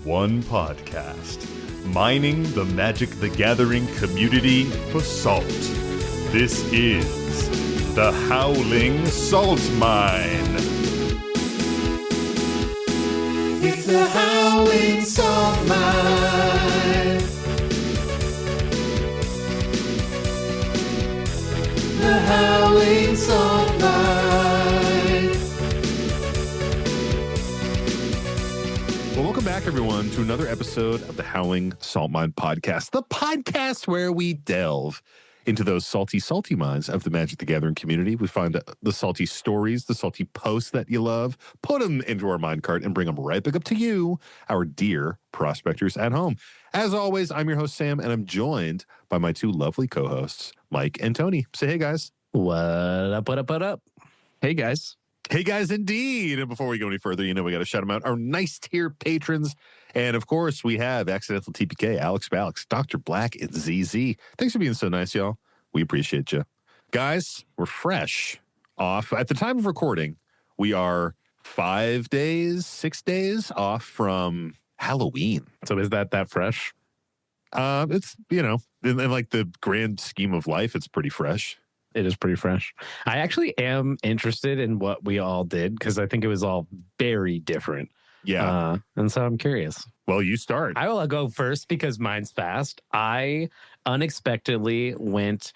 one podcast, mining the Magic the Gathering community for salt. This is the Howling Salt Mine. It's the Howling Salt Mine. The Howling Salt Mine. Well, welcome back, everyone, to another episode of the Howling Salt Mine podcast, the podcast where we delve into those salty, salty mines of the Magic the Gathering community. We find the salty stories, the salty posts that you love, put them into our mine cart, and bring them right back up to you, our dear prospectors at home. As always, I'm your host, Sam, and I'm joined by my two lovely co-hosts, Mike and Tony. Say hey, guys. What up, what up, what up? Hey, guys. Hey, guys, indeed. And before we go any further, we got to shout them out, our nice tier patrons. And, of course, we have Accidental TPK, Alex Balix, Dr. Black, and ZZ. Thanks for being so nice, y'all. We appreciate you. Guys, we're fresh off. At the time of recording, we are 6 days off from Halloween. So is that fresh? It's, in like the grand scheme of life, it's pretty fresh. It is pretty fresh. I actually am interested in what we all did because I think it was all very different. Yeah. And so I'm curious. Well, you start. I will go first because mine's fast. I unexpectedly went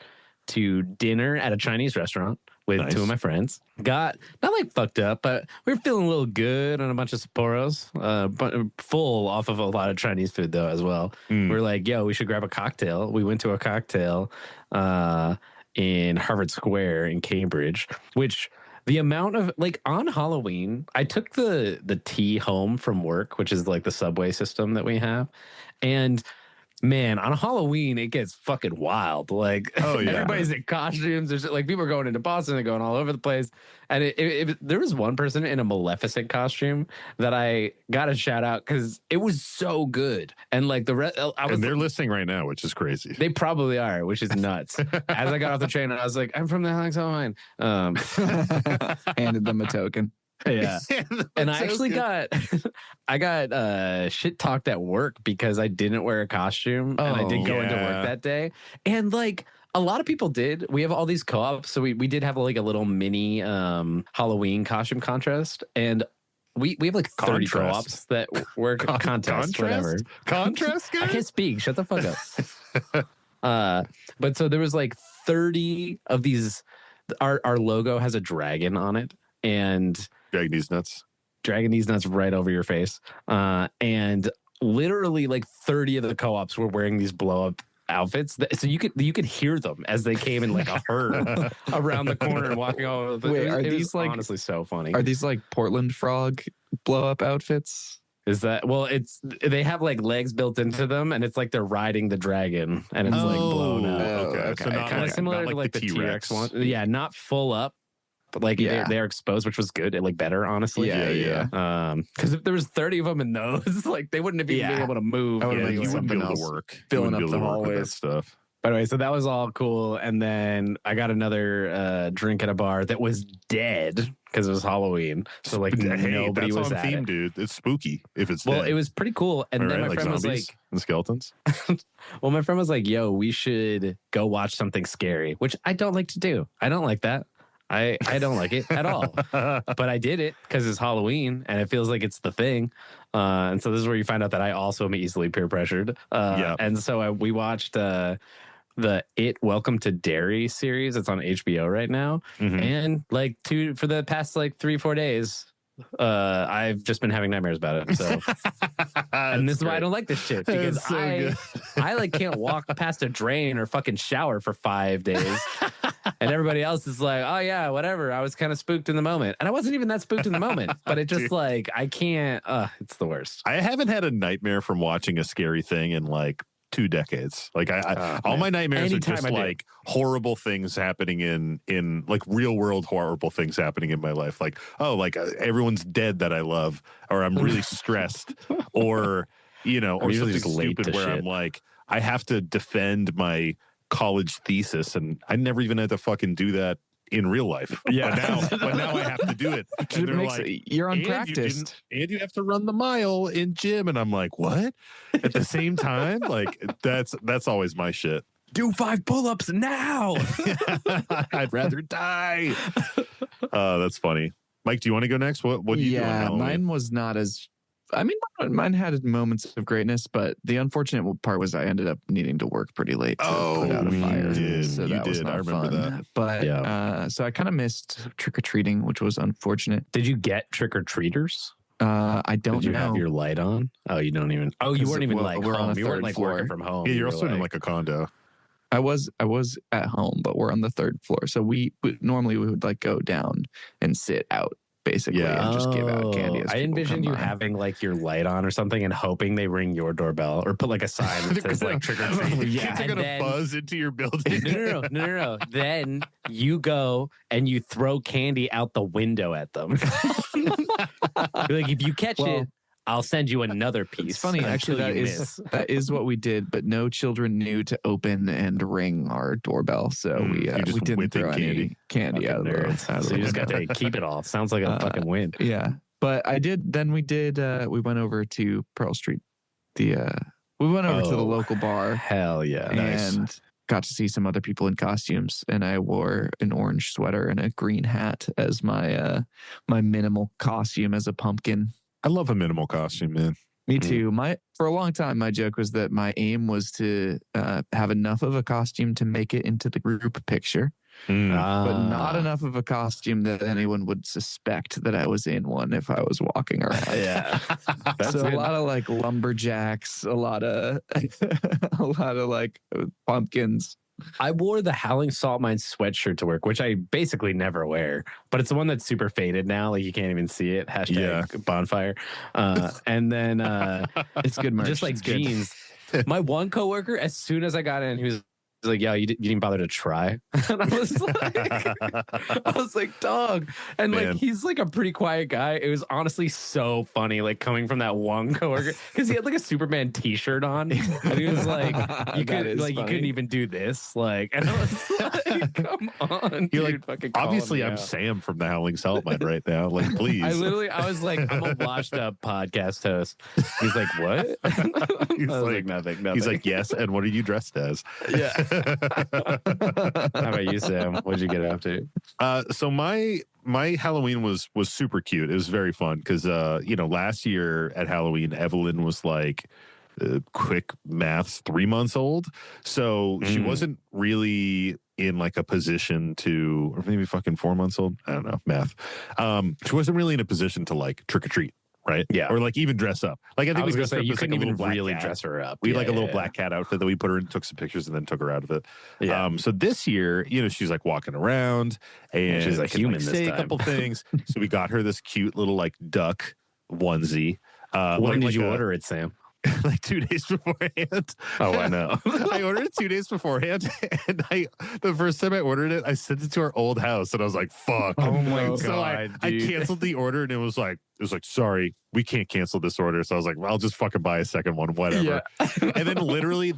to dinner at a Chinese restaurant with two of my friends. Got not like fucked up, but we were feeling a little good on a bunch of Sapporos. But full off of a lot of Chinese food though as well. We were like, yo, we should grab a cocktail. We went to a cocktail in Harvard Square in Cambridge, which the amount of like on Halloween, I took the T home from work, which is like the subway system that we have. And man, on Halloween, it gets fucking wild. Like, everybody's in costumes. There's like people are going into Boston and going all over the place. And there was one person in a Maleficent costume that I got a shout out because it was so good. And like the rest, and they're listening right now, which is crazy. They probably are, which is nuts. As I got off the train, I was like, I'm from the Howling Salt Mine. Handed them a token. Yeah. And I actually got shit talked at work because I didn't wear a costume and I did go into work that day. And like a lot of people did. We have all these co-ops. So we did have like a little mini Halloween costume contest. And we have like 30 co-ops that work contest, whatever. Contrast, guys? I can't speak. Shut the fuck up. But so there was like 30 of these. Our logo has a dragon on it. And dragging these nuts right over your face. And literally like 30 of the co-ops were wearing these blow up outfits. So you could hear them as they came in like a herd around the corner and walking all over. Wait, are it these was like honestly so funny? Are these like Portland Frog blow up outfits? Is that they have like legs built into them and it's like they're riding the dragon and it's like blown up. Okay. So kind of similar to like the T-Rex one. Yeah, not full up. But like they're exposed, which was good. It like better, honestly. Yeah. Because if there was 30 of them in those, like they wouldn't have even been able to move. You wouldn't be able to work. Filling up the hallways. Stuff. By the way, so that was all cool. And then I got another drink at a bar that was dead because it was Halloween. So like nobody was on at theme, it. Dude. It's spooky if it's well, dead. it was pretty cool. And then my friend was like, and skeletons. well, my friend was like, yo, we should go watch something scary, which I don't like to do. I don't like that. I don't like it at all, but I did it because it's Halloween and it feels like it's the thing. And so this is where you find out that I also am easily peer pressured. And so we watched the It Welcome to Derry series. It's on HBO right now. And like for the past like 3-4 days, I've just been having nightmares about it. So, and this is why I don't like this shit because I like can't walk past a drain or fucking shower for 5 days. And everybody else is like, oh yeah, whatever. I was kind of spooked in the moment. And I wasn't even that spooked in the moment, but it just like, I can't, it's the worst. I haven't had a nightmare from watching a scary thing in like 2 decades. Like all my nightmares are just like horrible things happening in like real world horrible things happening in my life. Like, everyone's dead that I love, or I'm really stressed, or, or something stupid where I'm like, I have to defend my college thesis and I never even had to fucking do that in real life. Yeah. But now I have to do it. And they're like, you're and unpracticed. and you have to run the mile in gym. And I'm like, what? At the same time? Like, that's always my shit. Do 5 pull-ups now. I'd rather die. That's funny. Mike, do you want to go next? What do you do on Halloween? Mine was not as. I mean, mine had moments of greatness, but the unfortunate part was I ended up needing to work pretty late to put out a fire. So You that was did. not I remember fun. that. But so I kind of missed trick-or-treating, which was unfortunate. Did you get trick-or-treaters? I don't Did you know. have your light on? Oh, you don't even. Oh, you weren't even like we're on home. the You weren't third like floor. working from home. Yeah, You you're were also in like a condo. I was at home, but we're on the 3rd floor. So we normally would like go down and sit out basically and just give out candy. As I people envisioned come you by. having like your light on or something and hoping they ring your doorbell or put like a sign that says like trick or treat. Yeah, kids are And gonna then- buzz into your building. No. Then you go and you throw candy out the window at them. You're like, if you catch it, I'll send you another piece. It's funny, actually. That is what we did, but no children knew to open and ring our doorbell, so we didn't throw any candy out of the. So you just got to keep it off. Sounds like a fucking win. Yeah, but I did. Then we did. We went over to Pearl Street. We went over to the local bar. Hell yeah, and got to see some other people in costumes. And I wore an orange sweater and a green hat as my my minimal costume as a pumpkin. I love a minimal costume, man. Me too. For a long time, my joke was that my aim was to have enough of a costume to make it into the group picture, but not enough of a costume that anyone would suspect that I was in one if I was walking around. Yeah. So a lot of like lumberjacks, a lot of like pumpkins. I wore the Howling Salt Mine sweatshirt to work, which I basically never wear, but it's the one that's super faded now. Like you can't even see it. # bonfire. And then it's good merch. Just like it's good. jeans. My one coworker, as soon as I got in, he was like, "Yeah, you didn't bother to try." And I was like, "Dog." And Man. like he's like a pretty quiet guy. It was honestly so funny, like coming from that one coworker, because he had like a Superman T-shirt on, and he was like, "You couldn't even do this." Like, and I was like, "Come on, You're dude, like, fucking call obviously, me I'm out." Sam from the Howling Salt Mine right now. Like, please. I was like, I'm a washed up podcast host. He's like, "What?" He's I was like, nothing. He's like, yes. And what are you dressed as? Yeah. How about you, Sam? What'd you get up to? So my Halloween was super cute. It was very fun because last year at Halloween, Evelyn was like, quick maths, 3 months old. So she wasn't really in like a position to, or maybe fucking 4 months old. I don't know, math. She wasn't really in a position to like trick or treat. Right. Yeah. Or like even dress up. Like I think I was we gonna say you couldn't even really cat. dress her up. We had like a little black cat outfit that we put her in, took some pictures, and then took her out of it. Yeah. So this year, she's like walking around and she's like can, human say this a time. couple things. So we got her this cute little like duck onesie. When did you order it, Sam? Like 2 days beforehand. Oh, I know. I ordered it 2 days beforehand, and the first time I ordered it, I sent it to our old house, and I was like, "Fuck!" Oh my So God, I dude. canceled the order, and it was like, "Sorry, we can't cancel this order." So I was like, "Well, I'll just fucking buy a second one, whatever." And then literally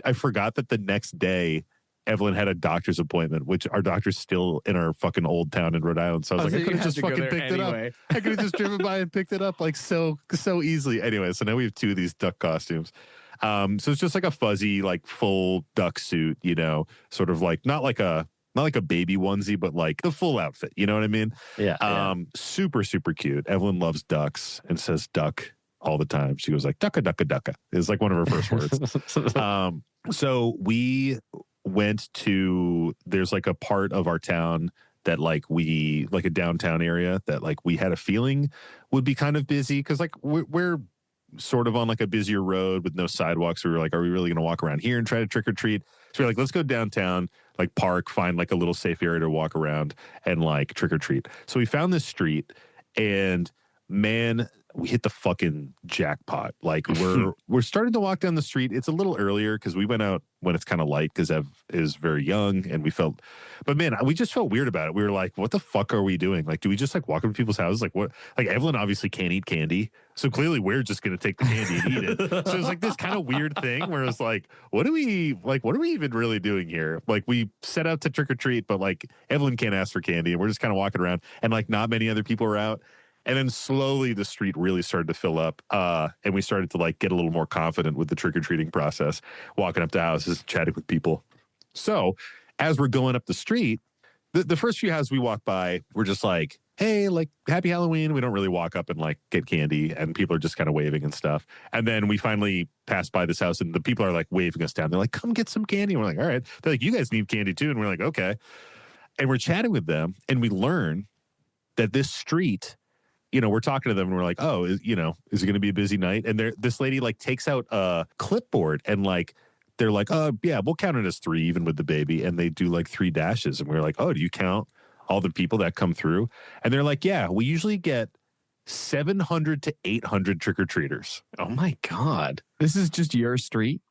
I forgot that the next day, Evelyn had a doctor's appointment, which our doctor's still in our fucking old town in Rhode Island. So I was like, I could have just fucking picked it up. I could have just driven by and picked it up like so easily. Anyway, so now we have 2 of these duck costumes. So it's just like a fuzzy, like full duck suit, sort of like not like a baby onesie, but like the full outfit. You know what I mean? Yeah. Super, super cute. Evelyn loves ducks and says duck all the time. She goes like ducka, ducka, ducka. It's like one of her first words. So we went to, there's like a part of our town that like a downtown area that like we had a feeling would be kind of busy because like we're sort of on like a busier road with no sidewalks. We were like, are we really going to walk around here and try to trick or treat? So we're like, let's go downtown, like park, find like a little safe area to walk around and like trick or treat. So we found this street, and man, we hit the fucking jackpot. Like we're starting to walk down the street. It's a little earlier because we went out when it's kind of light because Ev is very young, and but man, we just felt weird about it. We were like, what the fuck are we doing? Like, do we just like walk up to people's houses? Like what? Like Evelyn obviously can't eat candy, so clearly we're just gonna take the candy and eat it. So it's like this kind of weird thing where it's like, what are we even really doing here? Like we set out to trick or treat, but like Evelyn can't ask for candy, and we're just kind of walking around, and like not many other people are out. And then slowly the street really started to fill up, and we started to like get a little more confident with the trick-or-treating process, walking up to houses, chatting with people. So as we're going up the street, the first few houses we walk by, we're just like, hey, like, happy Halloween. We don't really walk up and like get candy, and people are just kind of waving and stuff. And then we finally pass by this house, and the people are like waving us down. They're like, come get some candy. And we're like, all right. They're like, you guys need candy too. And we're like, okay. And we're chatting with them, and we learn that this street, we're talking to them and we're like, oh, is it going to be a busy night? And this lady like takes out a clipboard and like, they're like, oh yeah, we'll count it as 3 even with the baby. And they do like 3 dashes. And we're like, oh, do you count all the people that come through? And they're like, yeah, we usually get 700 to 800 trick-or-treaters. Oh my God. This is just your street?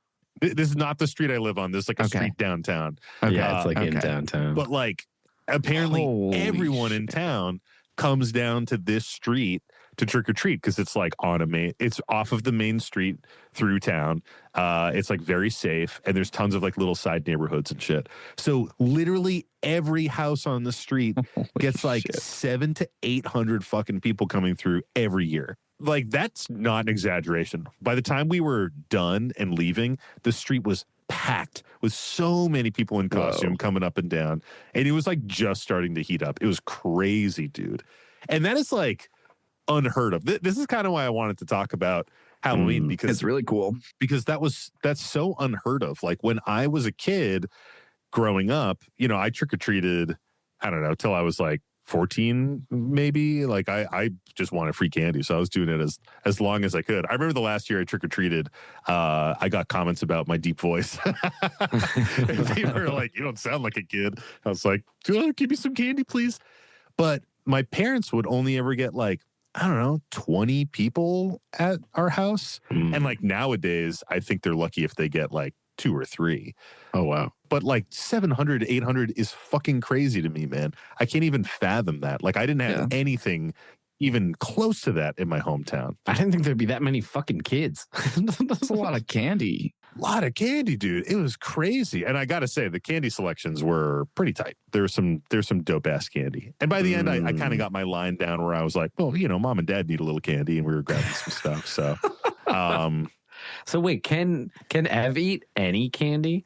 This is not the street I live on. This is like a street downtown. Okay. Yeah, it's like in downtown. But like apparently everyone in town comes down to this street to trick or treat because it's like it's off of the main street through town. It's like very safe, and there's tons of like little side neighborhoods and shit. So literally every house on the street gets like 700 to 800 fucking people coming through every year. Like that's not an exaggeration. By the time we were done and leaving, the street was packed with so many people in costume coming up and down, and it was like just starting to heat up. It was crazy, dude. And that is like unheard of. This is kind of why I wanted to talk about Halloween, because it's really cool, because that's so unheard of. Like when I was a kid growing up, I trick-or-treated, I don't know, till I was like 14 maybe. Like I just wanted free candy, so I was doing it as long as I could. I remember the last year I trick-or-treated, I got comments about my deep voice. They were like, you don't sound like a kid. I was like, give me some candy please. But my parents would only ever get like, I don't know, 20 people at our house. And like nowadays I think they're lucky if they get like 2 or 3. Oh wow. But like 700, 800 is fucking crazy to me, man. I can't even fathom that. Like I didn't have anything even close to that in my hometown. I didn't think there'd be that many fucking kids. That's a lot of candy. A lot of candy, dude. It was crazy. And I got to say, the candy selections were pretty tight. There's some dope ass candy. And by the end, I kind of got my line down where I was like, well, mom and dad need a little candy, and we were grabbing some stuff. So, so wait, can Ev eat any candy?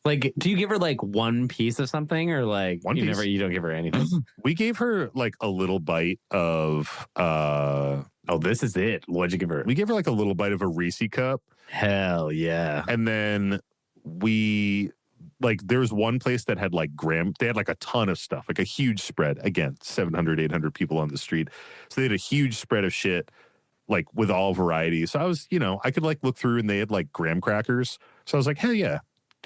Like, do you give her like one piece of something, or like you don't give her anything? We gave her like a little bite of oh, this is it. What'd you give her? We gave her like a little bite of a Reese cup. Hell yeah. And then there was one place that had like they had like a ton of stuff, like a huge spread. Again, 700, 800 people on the street. So they had a huge spread of shit, like with all varieties. So I was, I could like look through, and they had like graham crackers. So I was like, hell yeah,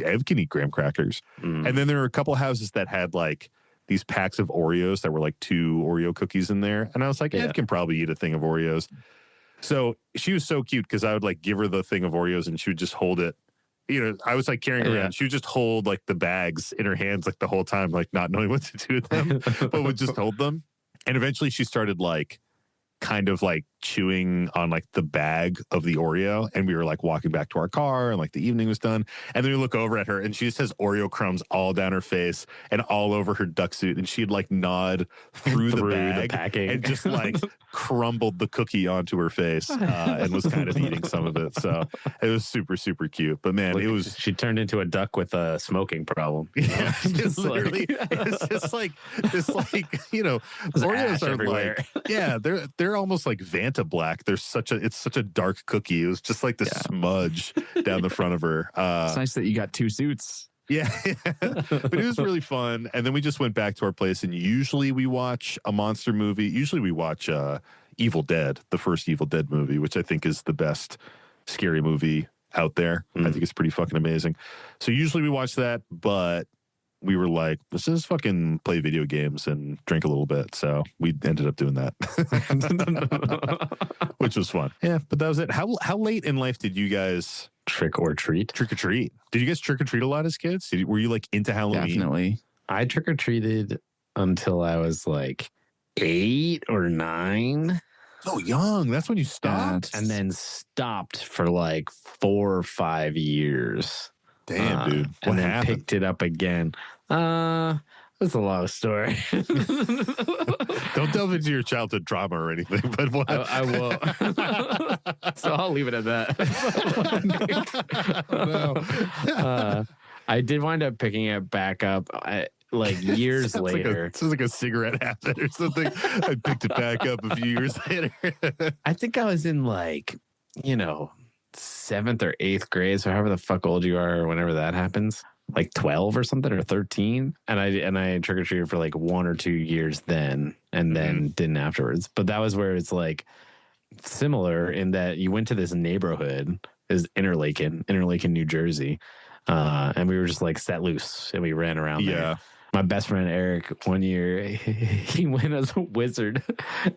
Ev can eat graham crackers. And then there were a couple houses that had like these packs of Oreos that were like 2 Oreo cookies in there. And I was like, Ev can probably eat a thing of Oreos. So she was so cute because I would like give her the thing of Oreos, and she would just hold it. I was like carrying her around. She would just hold like the bags in her hands like the whole time, like not knowing what to do with them, but would just hold them. And eventually she started like kind of like chewing on like the bag of the Oreo, and we were like walking back to our car, and like the evening was done, and then we look over at her, and she just has Oreo crumbs all down her face and all over her duck suit, and she'd like nod through the bag packing and just like crumbled the cookie onto her face, and was kind of eating some of it. So it was super, super cute. But man, she turned into a duck with a smoking problem. Yeah, it's literally it's just like this, like Oreos are everywhere. Like, yeah, they're almost like Vanta Black. It's such a dark cookie. It was just like this smudge down the front of her. It's nice that you got 2 suits. Yeah. But it was really fun. And then we just went back to our place, and usually we watch a monster movie. Usually we watch Evil Dead, the first Evil Dead movie, which I think is the best scary movie out there. I think it's pretty fucking amazing. So usually we watch that, but we were like, let's just fucking play video games and drink a little bit. So we ended up doing that, which was fun. Yeah, but that was it. How late in life did you guys Trick or treat? trick or treat? Did you guys trick or treat a lot as kids? Were you like into Halloween? Definitely. I trick or treated until I was like 8 or 9. So young. That's when you stopped. And then stopped for like 4 or 5 years. Damn, dude. What and then happened? picked it up again. That's a long story. Don't delve into your childhood trauma or anything, but what? I will. So I'll leave it at that. I did wind up picking it back up like years later. This is like a cigarette habit or something. I picked it back up a few years later. I think I was in like, 7th or 8th grade. So however the fuck old you are, or whenever that happens, like 12 or something, or 13. And I trick or treated for like 1 or 2 years then, and then didn't afterwards. But that was where it's like similar in that you went to this neighborhood, is Interlaken, New Jersey. And we were just like set loose and we ran around there. My best friend Eric, one year, he went as a wizard.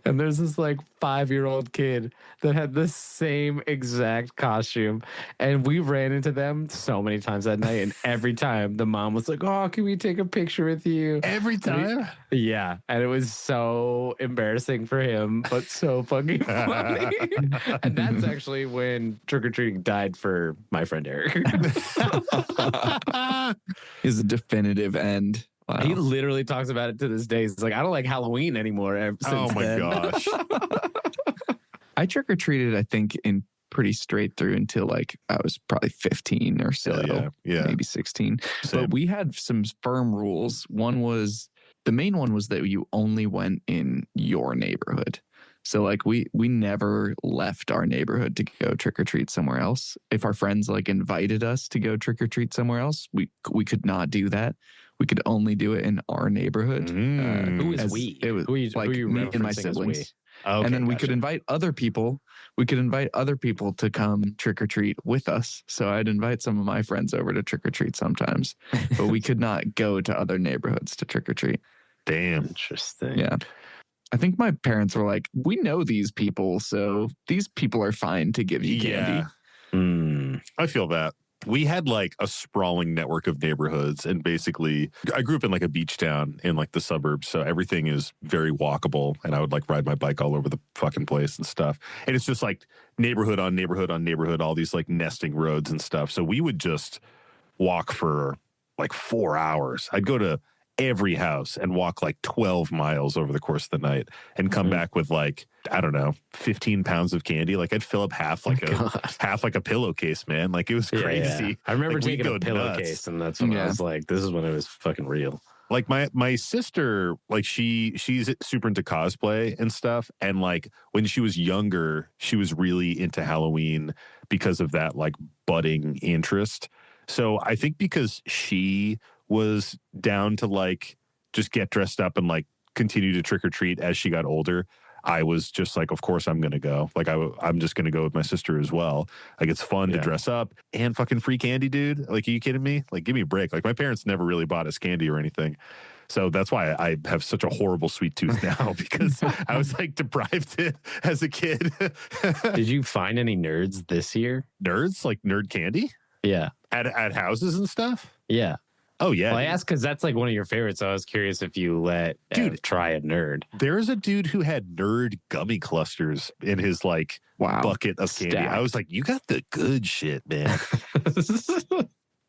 And there's this like 5-year-old kid that had the same exact costume. And we ran into them so many times that night. And every time the mom was like, oh, can we take a picture with you? Every time? Yeah. And it was so embarrassing for him, but so fucking funny. And that's actually when trick-or-treating died for my friend Eric. Is a definitive end. Wow. He literally talks about it to this day. He's like, I don't like Halloween anymore. Oh my gosh. I trick-or-treated, I think, in pretty straight through until like I was probably 15 or so. Yeah. Maybe 16. Same. But we had some firm rules. The main one was that you only went in your neighborhood. So like we never left our neighborhood to go trick or treat somewhere else. If our friends like invited us to go trick or treat somewhere else, we could not do that. We could only do it in our neighborhood. Who is we? It was who are you me and my referencing as we? siblings. Okay, and then we gotcha. could invite other people. We could invite other people to come trick or treat with us. So I'd invite some of my friends over to trick or treat sometimes, but we could not go to other neighborhoods to trick or treat. Damn. Interesting. Yeah. I think my parents were like, we know these people, so these people are fine to give you candy. I feel that. We had like a sprawling network of neighborhoods, and basically I grew up in like a beach town in like the suburbs, so everything is very walkable, and I would like ride my bike all over the fucking place and stuff. And it's just like neighborhood on neighborhood on neighborhood, all these like nesting roads and stuff. So we would just walk for like 4 hours. I'd go to every house and walk like 12 miles over the course of the night and come back with like, I don't know, 15 pounds of candy. Like I'd fill up half like a pillowcase, man. Like it was crazy. Yeah. I remember like, taking a pillowcase, and that's when I was like, this is when it was fucking real. Like my sister, like she's super into cosplay and stuff. And like when she was younger, she was really into Halloween because of that like budding interest. So I think because she was down to like just get dressed up and like continue to trick or treat as she got older, I was just like, of course I'm going to go. Like I'm just going to go with my sister as well. Like it's fun to dress up and fucking free candy, dude. Like, are you kidding me? Like, give me a break. Like my parents never really bought us candy or anything. So that's why I have such a horrible sweet tooth now, because I was like deprived it as a kid. Did you find any nerds this year? Nerds? Like nerd candy? Yeah. At houses and stuff? Yeah. Oh, yeah. Well, I asked because that's like one of your favorites. So I was curious if you let try a nerd. There is a dude who had nerd gummy clusters in his like bucket of candy. I was like, you got the good shit, man.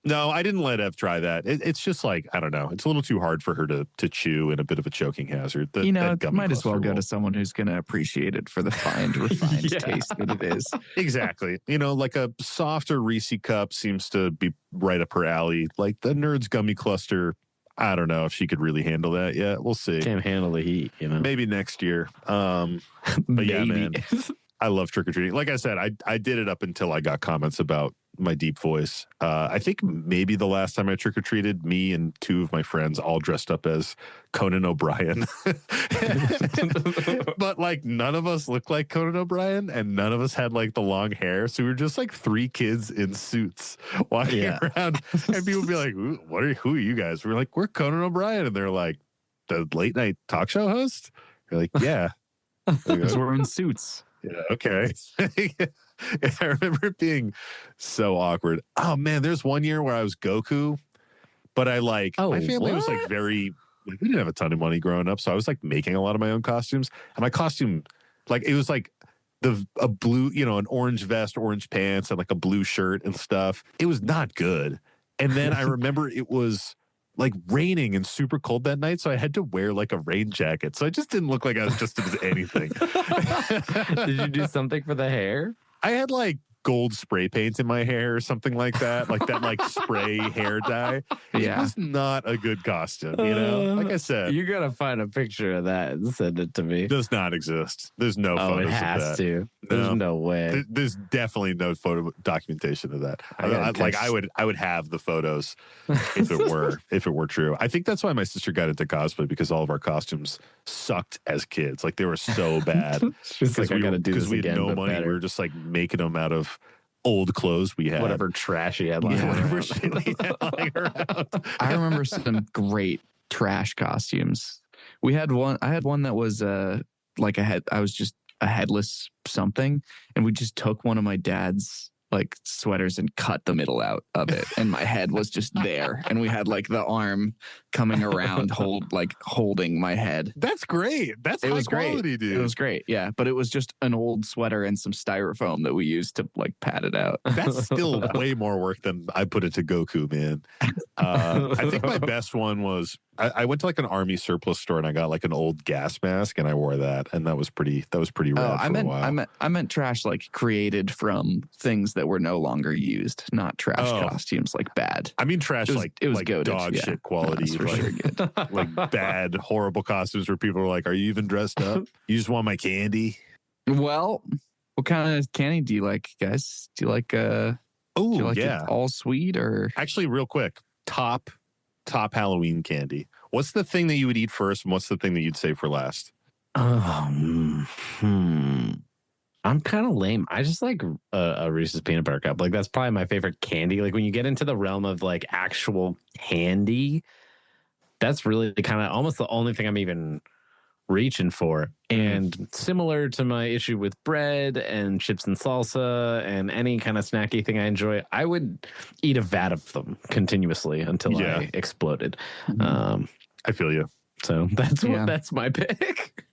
No, I didn't let Ev try that. It's just like, I don't know. It's a little too hard for her to chew and a bit of a choking hazard. Might as well go to someone who's going to appreciate it for the fine, refined taste that it is. Exactly. Like a softer Reese cup seems to be right up her alley. Like the Nerds gummy cluster, I don't know if she could really handle that yet. We'll see. Can't handle the heat, Maybe next year. But yeah, man. I love trick-or-treating. Like I said, I did it up until I got comments about my deep voice. I think maybe the last time I trick-or-treated, me and two of my friends all dressed up as Conan O'Brien. But like none of us looked like Conan O'Brien and none of us had like the long hair. So we were just like three kids in suits walking around and people would be like, who are you guys? We're like, we're Conan O'Brien. And they're like, the late night talk show host? We're like, yeah. Because we're in suits. Yeah, okay. I remember it being so awkward. Oh man, there's one year where I was Goku, but my family was like very we didn't have a ton of money growing up, so I was like making a lot of my own costumes. And my costume, like it was like a blue, an orange vest, orange pants, and like a blue shirt and stuff. It was not good. And then I remember it was like raining and super cold that night, so I had to wear like a rain jacket. So I just didn't look like I was just as anything. Did you do something for the hair? I had like gold spray paint in my hair or something like that like spray hair dye. It was not a good costume, Like I said, you gotta find a picture of that and send it to me. Does not exist. There's no photos it has of that. to. There's no way. There's definitely no photo documentation of that. I would have the photos if it were true. I think that's why my sister got into cosplay, because all of our costumes sucked as kids. Like they were so bad. She's like, I gotta do this we again, had no but money. better. We were just like making them out of old clothes we had. Whatever trash he had lying around. I remember some great trash costumes. I had one that was like I was just a headless something, and we just took one of my dad's like sweaters and cut the middle out of it, and my head was just there, and we had like the arm coming around holding my head. That's great. That's high quality, dude. It was great, yeah. But it was just an old sweater and some styrofoam that we used to like pad it out. That's still way more work than I put into Goku, man. I think my best one was I went to like an army surplus store and I got like an old gas mask and I wore that, and that was pretty rad for a while. I meant trash like created from things that were no longer used, not trash costumes like bad. I mean trash like goated, dog shit quality. No, for sure good. Like bad, horrible costumes where people are like, "Are you even dressed up? You just want my candy?" Well, what kind of candy do you like, guys? Do you like it all sweet or actually real quick, top Halloween candy? What's the thing that you would eat first and what's the thing that you'd save for last? I'm kind of lame. I just like a Reese's peanut butter cup. Like that's probably my favorite candy. Like when you get into the realm of like actual candy, that's really kind of almost the only thing I'm even reaching for. And similar to my issue with bread and chips and salsa and any kind of snacky thing I enjoy, I would eat a vat of them continuously until I exploded. I feel you. So that's my pick.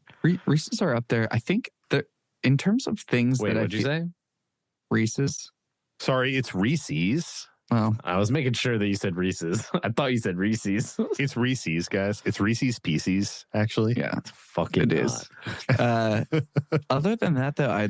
Reese's are up there. I think that in terms of things Wait, what'd you say? Reese's. Sorry, it's Reese's. Well, I was making sure that you said Reese's. I thought you said Reese's. It's Reese's, guys. It's Reese's Pieces, actually. Yeah, it's fucking it is. Other than that, though, I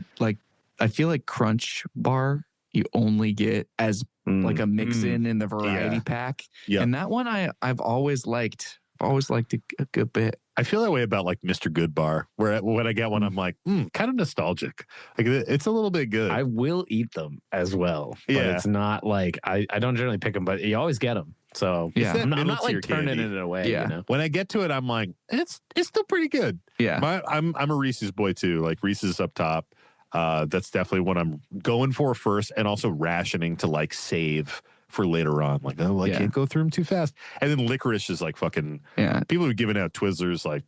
feel like Crunch Bar you only get as like a mix-in in the variety pack. Yeah. And that one I've always liked. I've always liked it a good bit. I feel that way about like Mr. Good Bar, where when I get one, I'm like, kind of nostalgic. Like it's a little bit good. I will eat them as well. But it's not like I don't generally pick them, but you always get them. So I'm not like turning it away. Yeah. You know? When I get to it, I'm like, it's still pretty good. Yeah. I'm a Reese's boy too. Like Reese's up top. That's definitely what I'm going for first, and also rationing to like save for later on. Like, I can't go through them too fast. And then licorice is like fucking, people are giving out Twizzlers like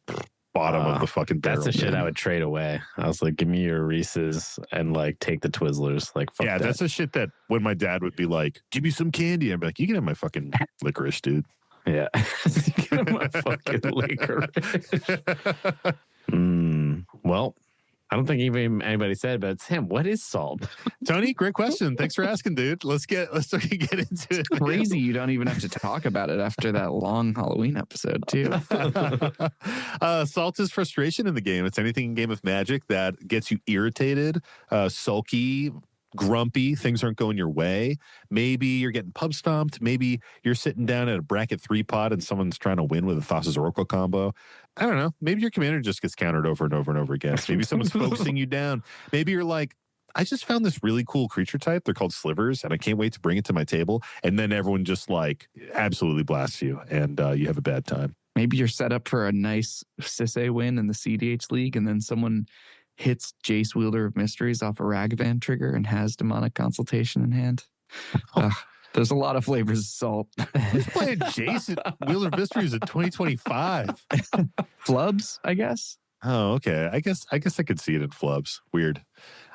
bottom of the fucking barrel. That's the shit I would trade away. I was like, give me your Reese's and like take the Twizzlers. Like, fuck that. That's the shit that when my dad would be like, give me some candy, I'd be like, you can have my fucking licorice, dude. Yeah. You can have my fucking licorice. Well, I don't think even anybody said, but Sam, what is salt? Tony, great question. Thanks for asking, dude. Let's get into it. Crazy you don't even have to talk about it after that long Halloween episode, too. Salt is frustration in the game. It's anything in Game of Magic that gets you irritated, sulky, grumpy, things aren't going your way. Maybe you're getting pub stomped. Maybe you're sitting down at a bracket 3-pot and someone's trying to win with a Thassa's Oracle combo. I don't know. Maybe your commander just gets countered over and over and over again. Maybe someone's focusing you down. Maybe you're like, I just found this really cool creature type. They're called slivers, and I can't wait to bring it to my table. And then everyone just like absolutely blasts you, and you have a bad time. Maybe you're set up for a nice cEDH win in the cEDH League, and then someone hits Jace, Wielder of Mysteries off a Ragavan trigger and has Demonic Consultation in hand. There's a lot of flavors of Salt. Who's playing Jace Wielder of Mysteries in 2025? Flubs, I guess. Oh, okay. I guess I could see it in Flubs. Weird.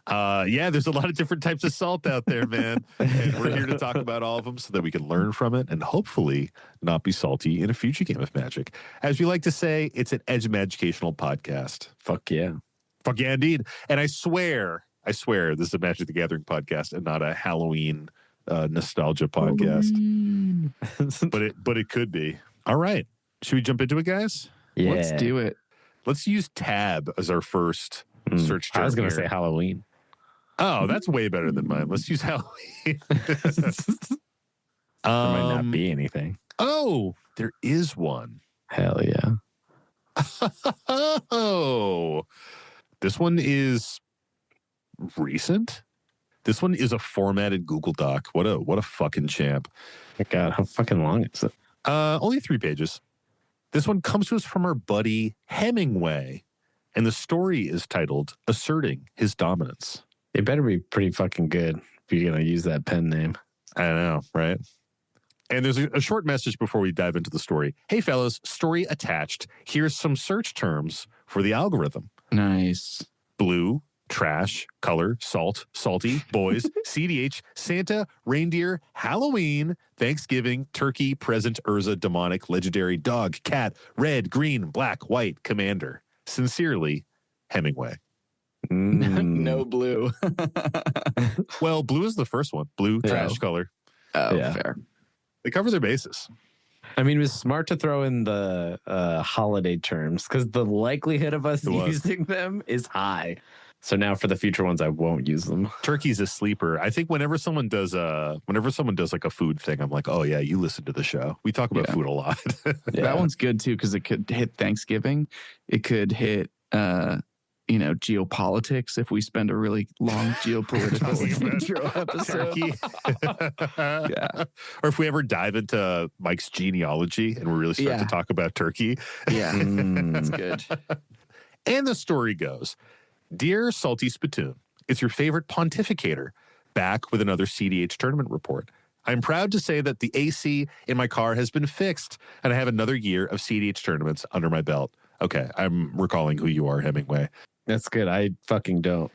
Yeah, there's a lot of different types of salt out there, man. And we're here to talk about all of them so that we can learn from it and hopefully not be salty in a future game of Magic. As we like to say, it's an educational podcast. Fuck yeah. Fuck yeah, indeed. And I swear, this is a Magic the Gathering podcast and not a Halloween nostalgia podcast. but it could be. All right. Should we jump into it, guys? Yeah. Let's do it. Let's use Tab as our first search term. I was going to here. say Halloween. Oh, that's way better than mine. Let's use Halloween. There might not be anything. Oh, there is one. Hell yeah. Oh, this one is recent. This one is a formatted Google Doc. What a fucking champ. My God, how fucking long is it? Only 3 pages. This one comes to us from our buddy Hemingway, and the story is titled "Asserting His Dominance." It better be pretty fucking good if you're going to use that pen name. I know, right? And there's a short message before we dive into the story. Hey, fellas, story attached. Here's some search terms for the algorithm. Nice. Blue, trash, color, salt, salty, boys, cEDH, Santa, reindeer, Halloween, Thanksgiving, turkey, present, Urza, demonic, legendary, dog, cat, red, green, black, white, commander. Sincerely, Hemingway. No blue. Well, blue is the first one. Blue, trash color. Oh, Yeah. fair. They cover their bases. I mean, it was smart to throw in the holiday terms because the likelihood of us It was. using them is high. So now for the future ones, I won't use them. Turkey's a sleeper. I think whenever someone does like a food thing, I'm like, oh yeah, you listen to the show. We talk about food a lot. That one's good too because it could hit Thanksgiving. It could hit geopolitics if we spend a really long geopolitical intro episode. Turkey. Yeah. Or if we ever dive into Mike's genealogy and we really start to talk about turkey. Yeah. That's good. And the story goes, Dear Salty Spittoon, it's your favorite pontificator, back with another cEDH tournament report. I'm proud to say that the AC in my car has been fixed, and I have another year of cEDH tournaments under my belt. Okay, I'm recalling who you are, Hemingway. That's good. I fucking don't.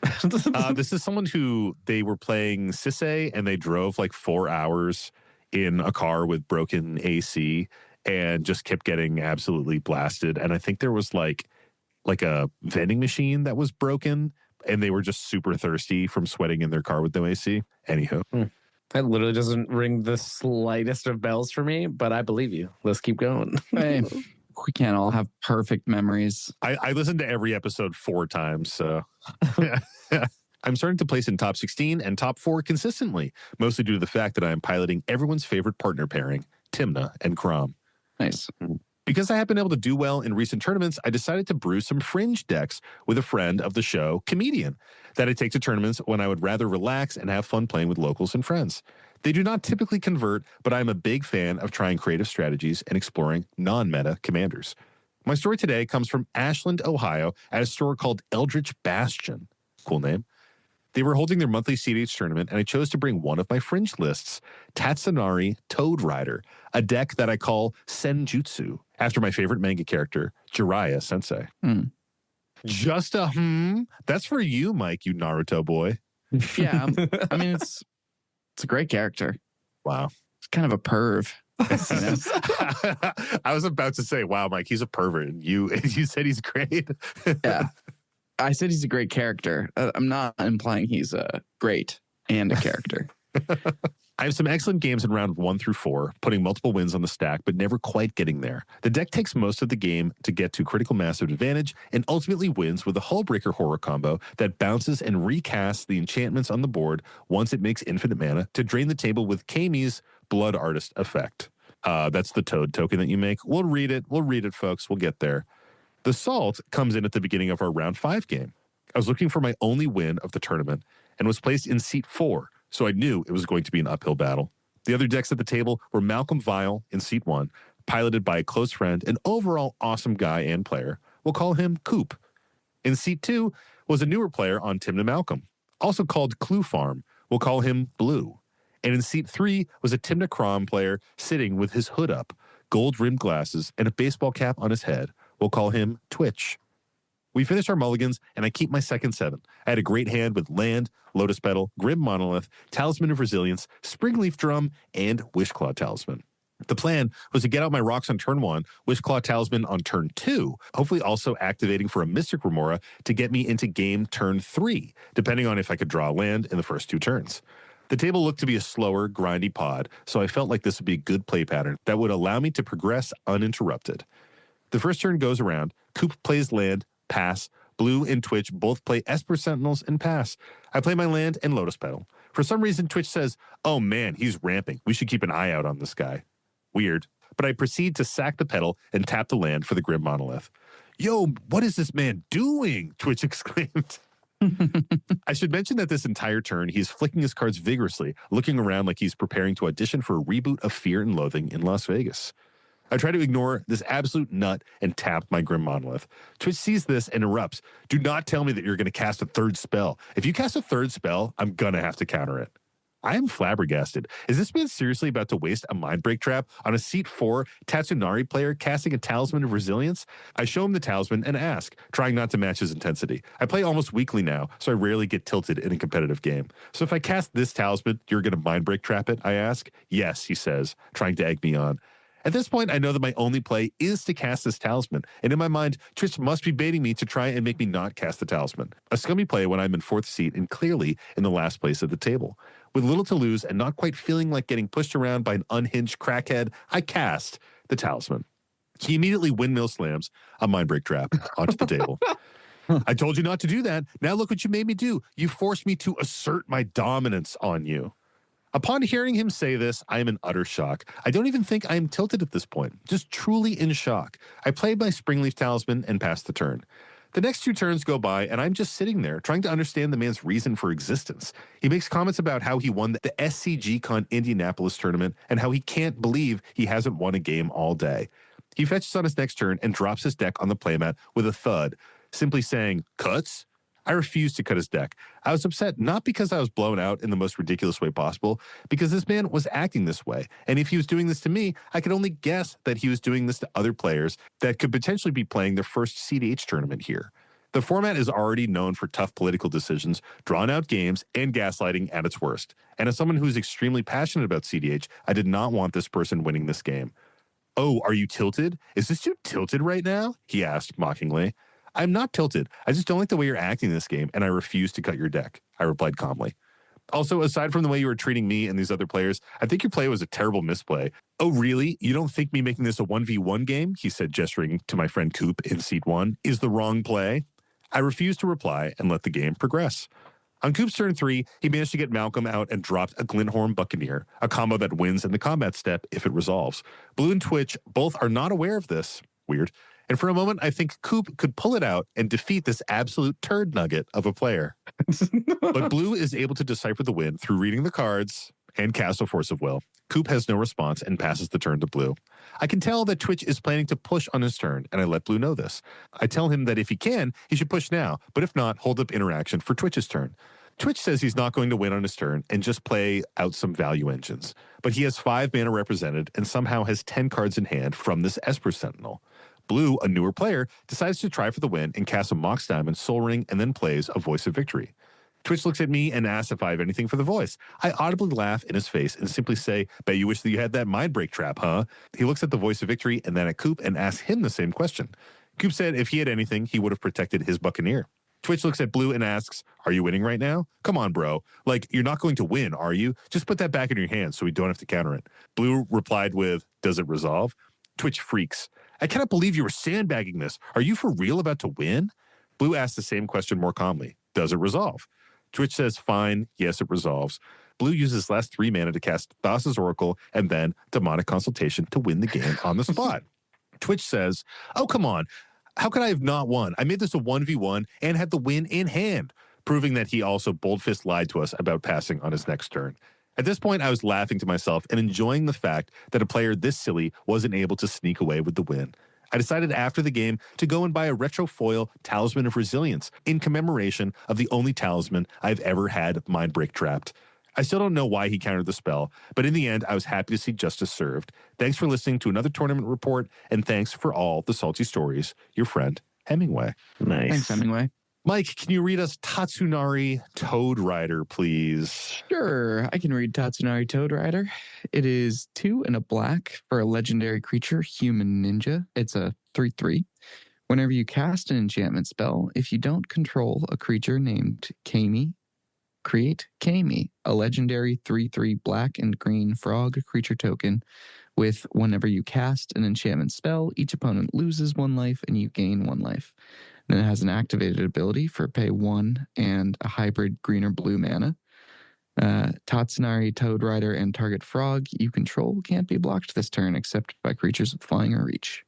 This is someone who they were playing cEDH, and they drove like 4 hours in a car with broken AC and just kept getting absolutely blasted. And I think there was like a vending machine that was broken, and they were just super thirsty from sweating in their car with no AC. Anywho. That literally doesn't ring the slightest of bells for me, but I believe you. Let's keep going. Hey, we can't all have perfect memories. I listened to every episode 4 times, so I'm starting to place in top 16 and top 4 consistently, mostly due to the fact that I am piloting everyone's favorite partner pairing, Timna and Crom. Nice. Because I have been able to do well in recent tournaments, I decided to brew some fringe decks with a friend of the show, Comedian, that I take to tournaments when I would rather relax and have fun playing with locals and friends. They do not typically convert, but I'm a big fan of trying creative strategies and exploring non-meta commanders. My story today comes from Ashland, Ohio, at a store called Eldritch Bastion. Cool name. They were holding their monthly cEDH tournament, and I chose to bring one of my fringe lists, Tatsunari Toad Rider, a deck that I call Senjutsu, after my favorite manga character, Jiraiya Sensei. Just a that's for you, Mike, you Naruto boy. Yeah. I mean, it's a great character. Wow. It's kind of a perv. You know? I was about to say, wow, Mike, he's a pervert. And you said he's great. Yeah. I said he's a great character. I'm not implying he's great and a character. I have some excellent games in round 1 through 4, putting multiple wins on the stack, but never quite getting there. The deck takes most of the game to get to critical mass of advantage and ultimately wins with a Hullbreaker horror combo that bounces and recasts the enchantments on the board once it makes infinite mana to drain the table with Kami's Blood Artist effect. That's the Toad token that you make. We'll read it, folks. We'll get there. The Salt comes in at the beginning of our round 5 game. I was looking for my only win of the tournament, and was placed in seat 4, so I knew it was going to be an uphill battle. The other decks at the table were Malcolm Vile in seat 1, piloted by a close friend, an overall awesome guy and player. We'll call him Coop. In seat 2 was a newer player on Timna Malcolm, also called Clue Farm. We'll call him Blue. And in seat 3 was a Timna Crom player sitting with his hood up, gold-rimmed glasses, and a baseball cap on his head. We'll call him Twitch. We finished our mulligans, and I keep my second 7. I had a great hand with Land, Lotus Petal, Grim Monolith, Talisman of Resilience, Springleaf Drum, and Wishclaw Talisman. The plan was to get out my rocks on turn 1, Wishclaw Talisman on turn 2, hopefully also activating for a Mystic Remora to get me into game turn 3, depending on if I could draw a land in the first 2 turns. The table looked to be a slower, grindy pod, so I felt like this would be a good play pattern that would allow me to progress uninterrupted. The first turn goes around, Coop plays land, pass, Blue and Twitch both play Esper Sentinels and pass. I play my land and Lotus Petal. For some reason, Twitch says, "Oh man, he's ramping. We should keep an eye out on this guy." Weird, but I proceed to sack the petal and tap the land for the Grim Monolith. "Yo, what is this man doing?" Twitch exclaimed. I should mention that this entire turn, he's flicking his cards vigorously, looking around like he's preparing to audition for a reboot of Fear and Loathing in Las Vegas. I try to ignore this absolute nut and tap my Grim Monolith. Twitch sees this and erupts. "Do not tell me that you're going to cast a 3rd spell. If you cast a 3rd spell, I'm going to have to counter it." I am flabbergasted. Is this man seriously about to waste a Mindbreak trap on a seat 4 Tatsunari player casting a Talisman of Resilience? I show him the Talisman and ask, trying not to match his intensity. I play almost weekly now, so I rarely get tilted in a competitive game. "So if I cast this Talisman, you're going to Mindbreak trap it?" I ask. "Yes," he says, trying to egg me on. At this point, I know that my only play is to cast this Talisman, and in my mind, Twitch must be baiting me to try and make me not cast the Talisman. A scummy play when I'm in 4th seat and clearly in the last place at the table. With little to lose and not quite feeling like getting pushed around by an unhinged crackhead, I cast the Talisman. He immediately windmill slams a Mindbreak trap onto the table. "I told you not to do that. Now look what you made me do. You forced me to assert my dominance on you." Upon hearing him say this, I am in utter shock. I don't even think I am tilted at this point, just truly in shock. I played my Springleaf Talisman and passed the turn. The next 2 turns go by, and I'm just sitting there trying to understand the man's reason for existence. He makes comments about how he won the SCG Con Indianapolis tournament and how he can't believe he hasn't won a game all day. He fetches on his next turn and drops his deck on the playmat with a thud, simply saying, "Cuts?" I refused to cut his deck. I was upset not because I was blown out in the most ridiculous way possible, because this man was acting this way. And if he was doing this to me, I could only guess that he was doing this to other players that could potentially be playing their first cEDH tournament here. The format is already known for tough political decisions, drawn-out games, and gaslighting at its worst. And as someone who is extremely passionate about cEDH, I did not want this person winning this game. "Oh, are you tilted? Is this dude tilted right now?" he asked mockingly. "I'm not tilted. I just don't like the way you're acting in this game, and I refuse to cut your deck," I replied calmly. "Also, aside from the way you were treating me and these other players, I think your play was a terrible misplay." "Oh, really? You don't think me making this a 1v1 game," he said, gesturing to my friend Coop in seat 1, "is the wrong play?" I refused to reply and let the game progress. On Coop's turn 3, he managed to get Malcolm out and dropped a Glinthorn Buccaneer, a combo that wins in the combat step if it resolves. Blue and Twitch both are not aware of this. Weird. And for a moment, I think Coop could pull it out and defeat this absolute turd nugget of a player. But Blue is able to decipher the win through reading the cards and cast a Force of Will. Coop has no response and passes the turn to Blue. I can tell that Twitch is planning to push on his turn, and I let Blue know this. I tell him that if he can, he should push now, but if not, hold up interaction for Twitch's turn. Twitch says he's not going to win on his turn and just play out some value engines. But he has 5 mana represented and somehow has 10 cards in hand from this Esper Sentinel. Blue, a newer player, decides to try for the win and casts a Mox Diamond, Soul Ring, and then plays a Voice of Victory. Twitch looks at me and asks if I have anything for the voice. I audibly laugh in his face and simply say, "Bet you wish that you had that Mindbreak trap, huh?" He looks at the Voice of Victory and then at Coop and asks him the same question. Coop said if he had anything, he would have protected his Buccaneer. Twitch looks at Blue and asks, "Are you winning right now? Come on, bro. Like, you're not going to win, are you? Just put that back in your hands so we don't have to counter it." Blue replied with, "Does it resolve?" Twitch freaks. "I cannot believe you were sandbagging this. Are you for real about to win?" Blue asks the same question more calmly. "Does it resolve?" Twitch says, "Fine, yes, it resolves." Blue uses last 3 mana to cast Thassa's Oracle and then Demonic Consultation to win the game on the spot. Twitch says, "Oh, come on. How could I have not won? I made this a 1v1 and had the win in hand." proving that he also bold-faced lied to us about passing on his next turn. At this point, I was laughing to myself and enjoying the fact that a player this silly wasn't able to sneak away with the win. I decided after the game to go and buy a retro foil Talisman of Resilience in commemoration of the only talisman I've ever had Mindbreak trapped. I still don't know why he countered the spell, but in the end, I was happy to see justice served. Thanks for listening to another tournament report, and thanks for all the salty stories. Your friend, Hemingway. Nice. Thanks, Hemingway. Mike, can you read us Tatsunari Toad Rider, please? Sure, I can read Tatsunari Toad Rider. It is 2 and a black for a legendary creature, Human Ninja. It's a 3/3. Whenever you cast an enchantment spell, if you don't control a creature named Kami, create Kami, a legendary 3/3 black and green frog creature token with whenever you cast an enchantment spell, each opponent loses 1 life and you gain 1 life. Then it has an activated ability for pay 1 and a hybrid green or blue mana. Tatsunari Toad Rider and target frog you control can't be blocked this turn except by creatures with flying or reach.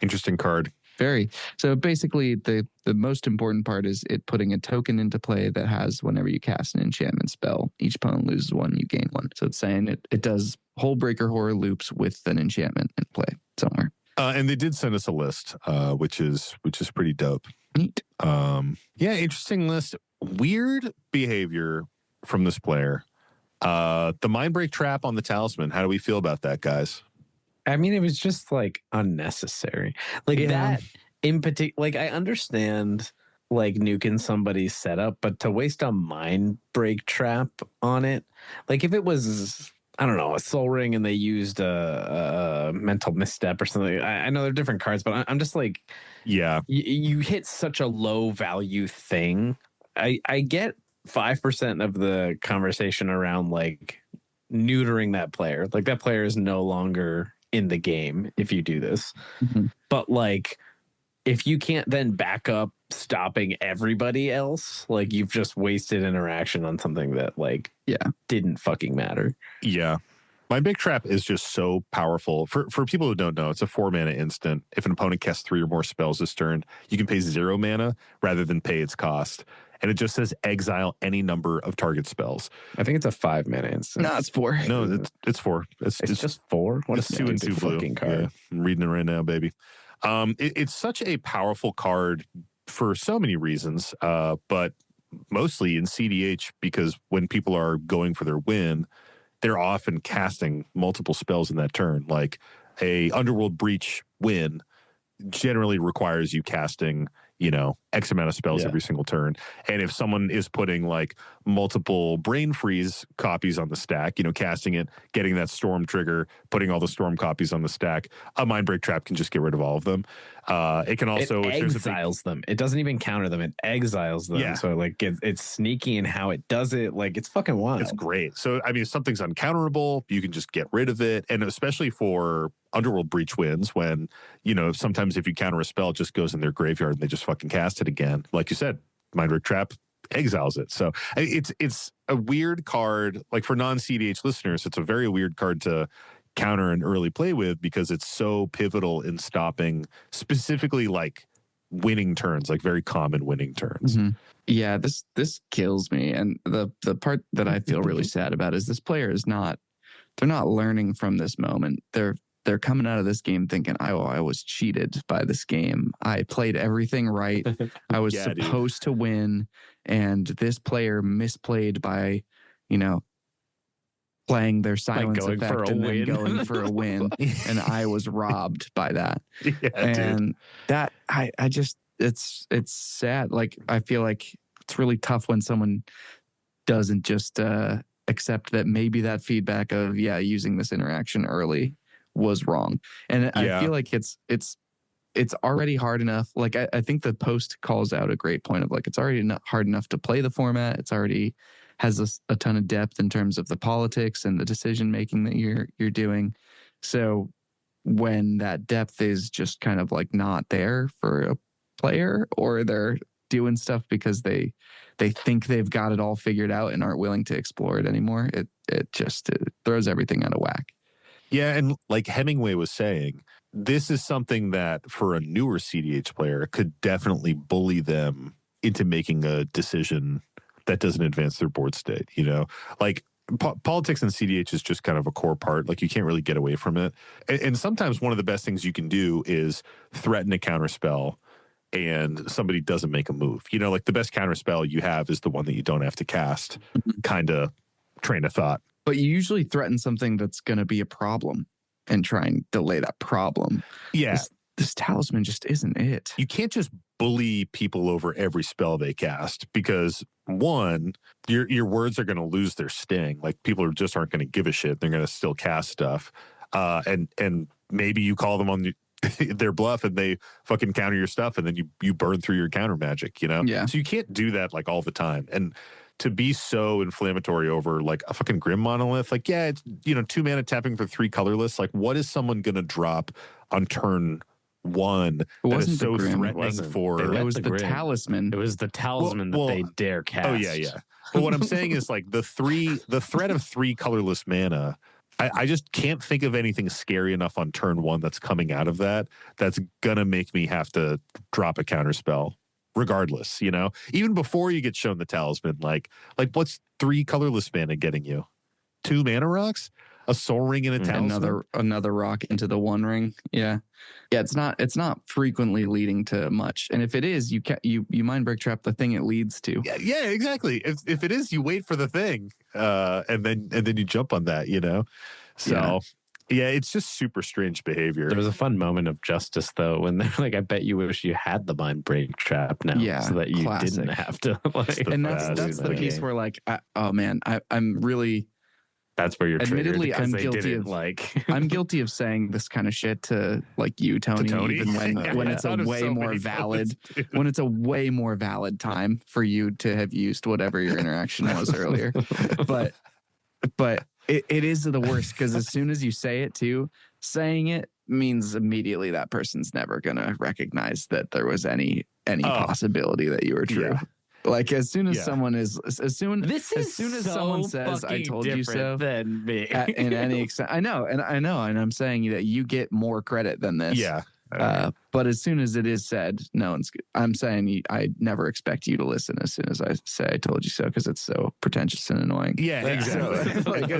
Interesting card. Very. So basically, the most important part is it putting a token into play that has whenever you cast an enchantment spell, each opponent loses 1, you gain 1. So it's saying it does whole breaker horror loops with an enchantment in play somewhere. And they did send us a list, which is pretty dope. Neat. Yeah, interesting list. Weird behavior from this player. The Mindbreak trap on the talisman. How do we feel about that, guys? I mean, it was just like unnecessary. Like that in particular, like I understand like nuking somebody's setup, but to waste a Mindbreak trap on it, like if it was, I don't know, a Soul Ring and they used a mental misstep or something. I know they're different cards, but I'm just like, yeah, you hit such a low value thing. I get 5% of the conversation around like neutering that player. Like that player is no longer in the game if you do this. Mm-hmm. But like if you can't then back up stopping everybody else, like you've just wasted interaction on something that like didn't fucking matter. Yeah. Mindbreak trap is just so powerful. For people who don't know, it's a 4 mana instant. If an opponent casts 3 or more spells this turn, you can pay 0 mana rather than pay its cost. And it just says exile any number of target spells. I think it's a 5 mana instant. No, it's 4. No, it's 4. It's just 4. What it's a 2 and 2 blue. fucking card. Yeah, I'm reading it right now, baby. It's such a powerful card for so many reasons, but mostly in cEDH because when people are going for their win, they're often casting multiple spells in that turn. Like a Underworld Breach win generally requires you casting, X amount of spells every single turn. And if someone is putting like multiple Brain Freeze copies on the stack, casting it, getting that Storm trigger, putting all the Storm copies on the stack, a Mindbreak trap can just get rid of all of them. It can also... It exiles them. It doesn't even counter them. It exiles them. Yeah. So like it's sneaky in how it does it. Like it's fucking wild. It's great. So, I mean, if something's uncounterable, you can just get rid of it. And especially for Underworld Breach wins when, sometimes if you counter a spell, it just goes in their graveyard and they just fucking cast it again. Like you said, Mindbreak trap exiles it. So it's a weird card. Like for non-cEDH listeners, it's a very weird card to counter and early play with because it's so pivotal in stopping specifically like winning turns, like very common winning turns. Mm-hmm. Yeah, this kills me. And the part that I feel really sad about is this player they're not learning from this moment. They're coming out of this game thinking, I was cheated by this game. I played everything right. I was supposed to win. And this player misplayed by, playing their silence effect and then going for a win. And I was robbed by that. Yeah, and that, I just, it's sad. Like, I feel like it's really tough when someone doesn't just accept that maybe that feedback of, using this interaction early was wrong. And I feel like it's already hard enough. Like I think the post calls out a great point of like, it's already not hard enough to play the format. It's already has a ton of depth in terms of the politics and the decision making that you're doing. So when that depth is just kind of like not there for a player, or they're doing stuff because they think they've got it all figured out and aren't willing to explore it anymore, it just throws everything out of whack. Yeah, and like Hemingway was saying, this is something that for a newer cEDH player could definitely bully them into making a decision that doesn't advance their board state, you know? Like, politics and cEDH is just kind of a core part. Like, you can't really get away from it. And sometimes one of the best things you can do is threaten a counterspell and somebody doesn't make a move. You know, like the best counterspell you have is the one that you don't have to cast, kind of train of thought. But you usually threaten something that's going to be a problem and try and delay that problem. Yeah. This talisman just isn't it. You can't just bully people over every spell they cast because, one, your words are going to lose their sting. Like, people just aren't going to give a shit. They're going to still cast stuff. And maybe you call them on their bluff and they fucking counter your stuff and then you burn through your counter magic, you know? Yeah. So you can't do that like all the time. And to be so inflammatory over like a fucking Grim Monolith, like, yeah, it's, you know, 2 mana tapping for 3 colorless. Like, what is someone going to drop on turn 1 that is so threatening for? It was the talisman. It was the talisman that they dare cast. Oh, yeah. But what I'm saying is, like, the threat of 3 colorless mana, I just can't think of anything scary enough on turn 1 that's coming out of that's gonna make me have to drop a counterspell regardless, you know? Even before you get shown the talisman, like what's 3 colorless mana getting you? 2 mana rocks? A soul ring and a talisman? Another rock into the 1 ring. Yeah. It's not frequently leading to much. And if it is, you Mindbreak trap the thing it leads to. Yeah, exactly. If it is, you wait for the thing, and then you jump on that, you know? So yeah, it's just super strange behavior. There was a fun moment of justice though when they're like, I bet you wish you had the Mindbreak trap now, so that you didn't have to like. And that's the piece where like, oh man, I'm really. That's where you're admittedly, I'm guilty of I'm guilty of saying this kind of shit to like you, Tony, even when it's a way more valid when it's a way more valid time for you to have used whatever your interaction was earlier. But it is the worst because as soon as you say it too, saying it means immediately that person's never gonna recognize that there was any possibility that you were true. Yeah. Like as soon as someone is, as soon as someone says, "I told you so," than me. In any extent, I know, and I'm saying that you get more credit than this. Yeah. But as soon as it is said, no one's. I'm saying I never expect you to listen as soon as I say I told you so because it's so pretentious and annoying. Yeah, exactly. So, like,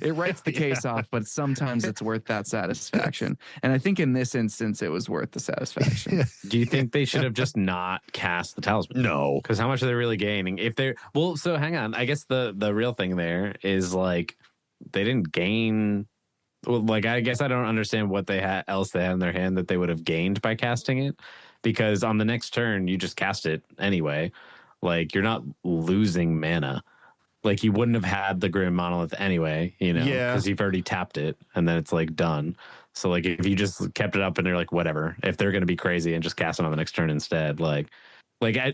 it writes the case off, but sometimes it's worth that satisfaction. And I think in this instance, it was worth the satisfaction. Do you think they should have just not cast the talisman? No, because how much are they really gaining if they're So hang on, I guess the real thing there is like they didn't gain. Well, like, I guess I don't understand what else they had in their hand that they would have gained by casting it, because on the next turn you just cast it anyway. Like, you're not losing mana. Like, you wouldn't have had the Grim Monolith anyway, you know, because you've already tapped it and then it's like done. So like, if you just kept it up and they're like, whatever, if they're going to be crazy and just cast it on the next turn instead, like I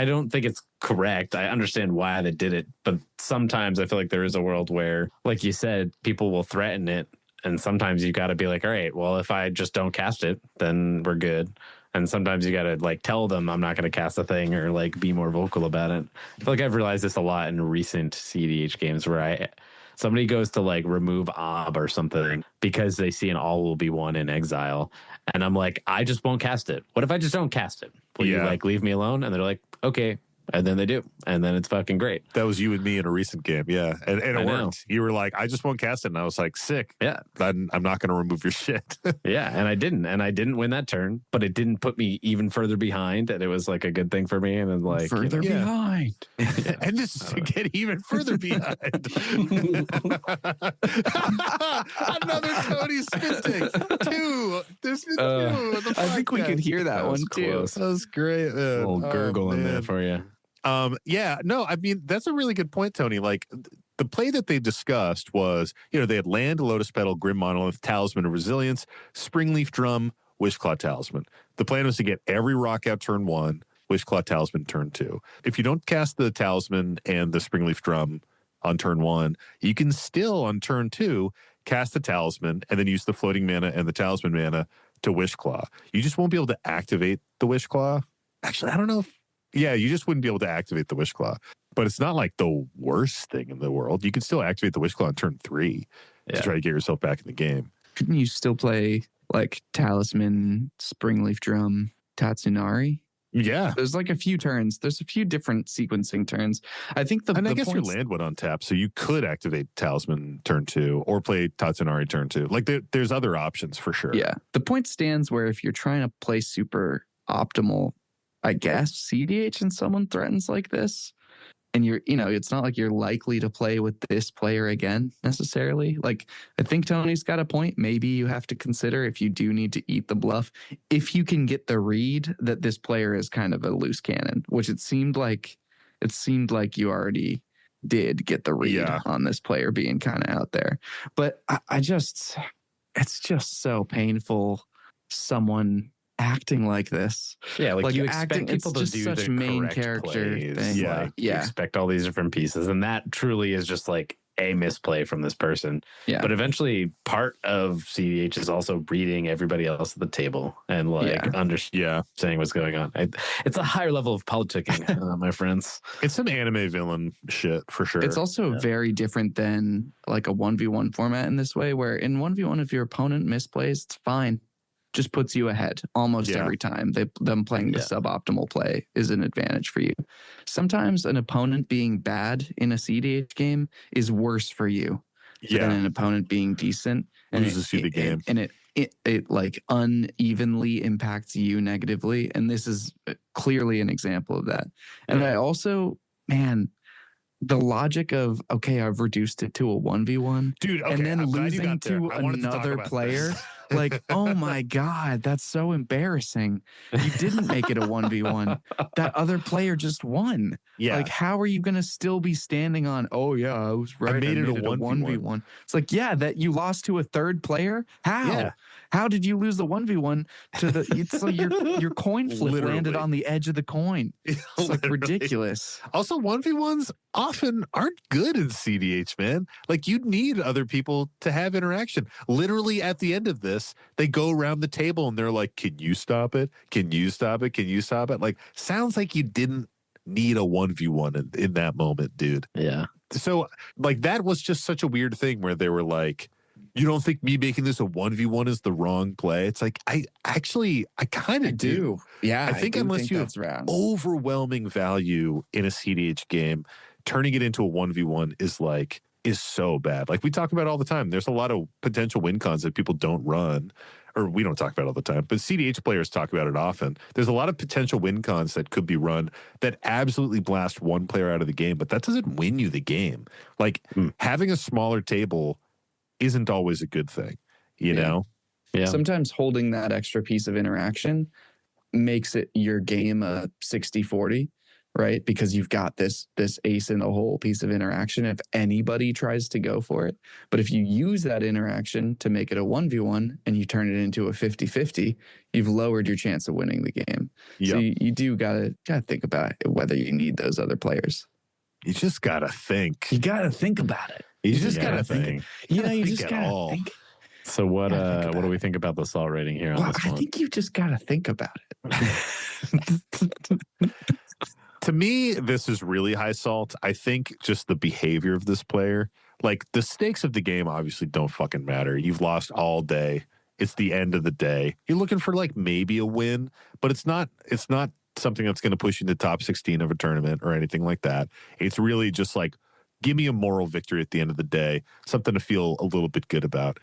don't think it's correct. I understand why they did it, but sometimes I feel like there is a world where, like you said, people will threaten it. And sometimes you got to be like, all right, well, if I just don't cast it, then we're good. And sometimes you got to like tell them I'm not going to cast a thing or like be more vocal about it. I feel like I've realized this a lot in recent cEDH games where somebody goes to like remove Ob or something because they see an all will be one in exile. And I'm like, I just won't cast it. What if I just don't cast it? Will you like leave me alone? And they're like, okay. And then they do. And then it's fucking great. That was you and me in a recent game. Yeah. And it worked. You were like, I just won't cast it. And I was like, sick. Yeah. I'm not going to remove your shit. Yeah. And I didn't. And I didn't win that turn, but it didn't put me even further behind. And it was like a good thing for me. And then like further behind. And just to get even further behind. Another Tony spin take. 2. There's 2. I think we could hear that one close. too. That was great. Man. A little gurgle in there for you. Yeah, no, I mean, that's a really good point, Tony. Like, the play that they discussed was, you know, they had land, Lotus Petal, Grim Monolith, Talisman of Resilience, Springleaf Drum, Wishclaw Talisman. The plan was to get every rock out turn 1, Wishclaw Talisman turn 2. If you don't cast the Talisman and the Springleaf Drum on turn 1, you can still, on turn 2, cast the Talisman and then use the floating mana and the Talisman mana to Wishclaw. You just won't be able to activate the Wishclaw. Actually, I don't know if you just wouldn't be able to activate the Wishclaw. But it's not like the worst thing in the world. You can still activate the Wishclaw on turn 3 to try to get yourself back in the game. Couldn't you still play like Talisman, Springleaf Drum, Tatsunari? Yeah. There's like a few turns. There's a few different sequencing turns. I think I guess your land went on tap, so you could activate Talisman turn 2 or play Tatsunari turn 2. Like there's other options for sure. Yeah. The point stands where if you're trying to play super optimal, I guess, cEDH and someone threatens like this, and it's not like you're likely to play with this player again necessarily. Like, I think Tony's got a point. Maybe you have to consider if you do need to eat the bluff, if you can get the read that this player is kind of a loose cannon, which it seemed like you already did get the read on this player being kind of out there. But it's just so painful. Someone acting like this. Yeah, like you expect people to do such the main correct character plays. thing. Yeah. You expect all these different pieces. And that truly is just like a misplay from this person. Yeah. But eventually part of cEDH is also reading everybody else at the table and understanding what's going on. It's a higher level of politicking, my friends. It's some anime villain shit for sure. It's also very different than like a 1v1 format in this way, where in 1v1, if your opponent misplays, it's fine. Just puts you ahead almost every time. Them playing the suboptimal play is an advantage for you. Sometimes an opponent being bad in a cEDH game is worse for you than an opponent being decent. And loses you the game. And it like unevenly impacts you negatively. And this is clearly an example of that. And I also, the logic of, okay, I've reduced it to a 1v1. Dude, okay, and then I'm glad you losing got there. to I wanted to talk another about player. this. Like, oh my God, that's so embarrassing. You didn't make it a 1v1. That other player just won. Yeah. Like, how are you going to still be standing on, oh yeah, I was right. I made it a 1v1. It's like, that you lost to a third player? How? Yeah. How did you lose the 1v1 to the, it's like your coin flip landed on the edge of the coin. It's like ridiculous. Also, 1v1s often aren't good in cEDH, man. Like, you need other people to have interaction. Literally at the end of this, they go around the table and they're like, can you stop it? Can you stop it? Can you stop it? Like, sounds like you didn't need a 1v1 in that moment, dude. Yeah. So, like, that was just such a weird thing where they were like, you don't think me making this a 1v1 is the wrong play? It's like, I kind of do. Yeah. I think unless you have overwhelming value in a cEDH game, turning it into a 1v1 is so bad. Like we talk about all the time. There's a lot of potential win cons that people don't run, or we don't talk about all the time, but cEDH players talk about it often. There's a lot of potential win cons that could be run that absolutely blast one player out of the game, but that doesn't win you the game. Like having a smaller table isn't always a good thing, you know? Yeah. Sometimes holding that extra piece of interaction makes it your game a 60-40, right? Because you've got this ace in the hole piece of interaction if anybody tries to go for it. But if you use that interaction to make it a 1v1 and you turn it into a 50-50, you've lowered your chance of winning the game. Yep. So you do gotta think about whether you need those other players. You just gotta think. You gotta think about it. You just gotta think. You just gotta think. So what do we think about the salt rating here on this one? I think you just gotta think about it. To me, this is really high salt. I think just the behavior of this player, like the stakes of the game obviously don't fucking matter. You've lost all day. It's the end of the day. You're looking for like maybe a win, but it's not something that's going to push you to the top 16 of a tournament or anything like that. It's really just like, give me a moral victory at the end of the day, something to feel a little bit good about.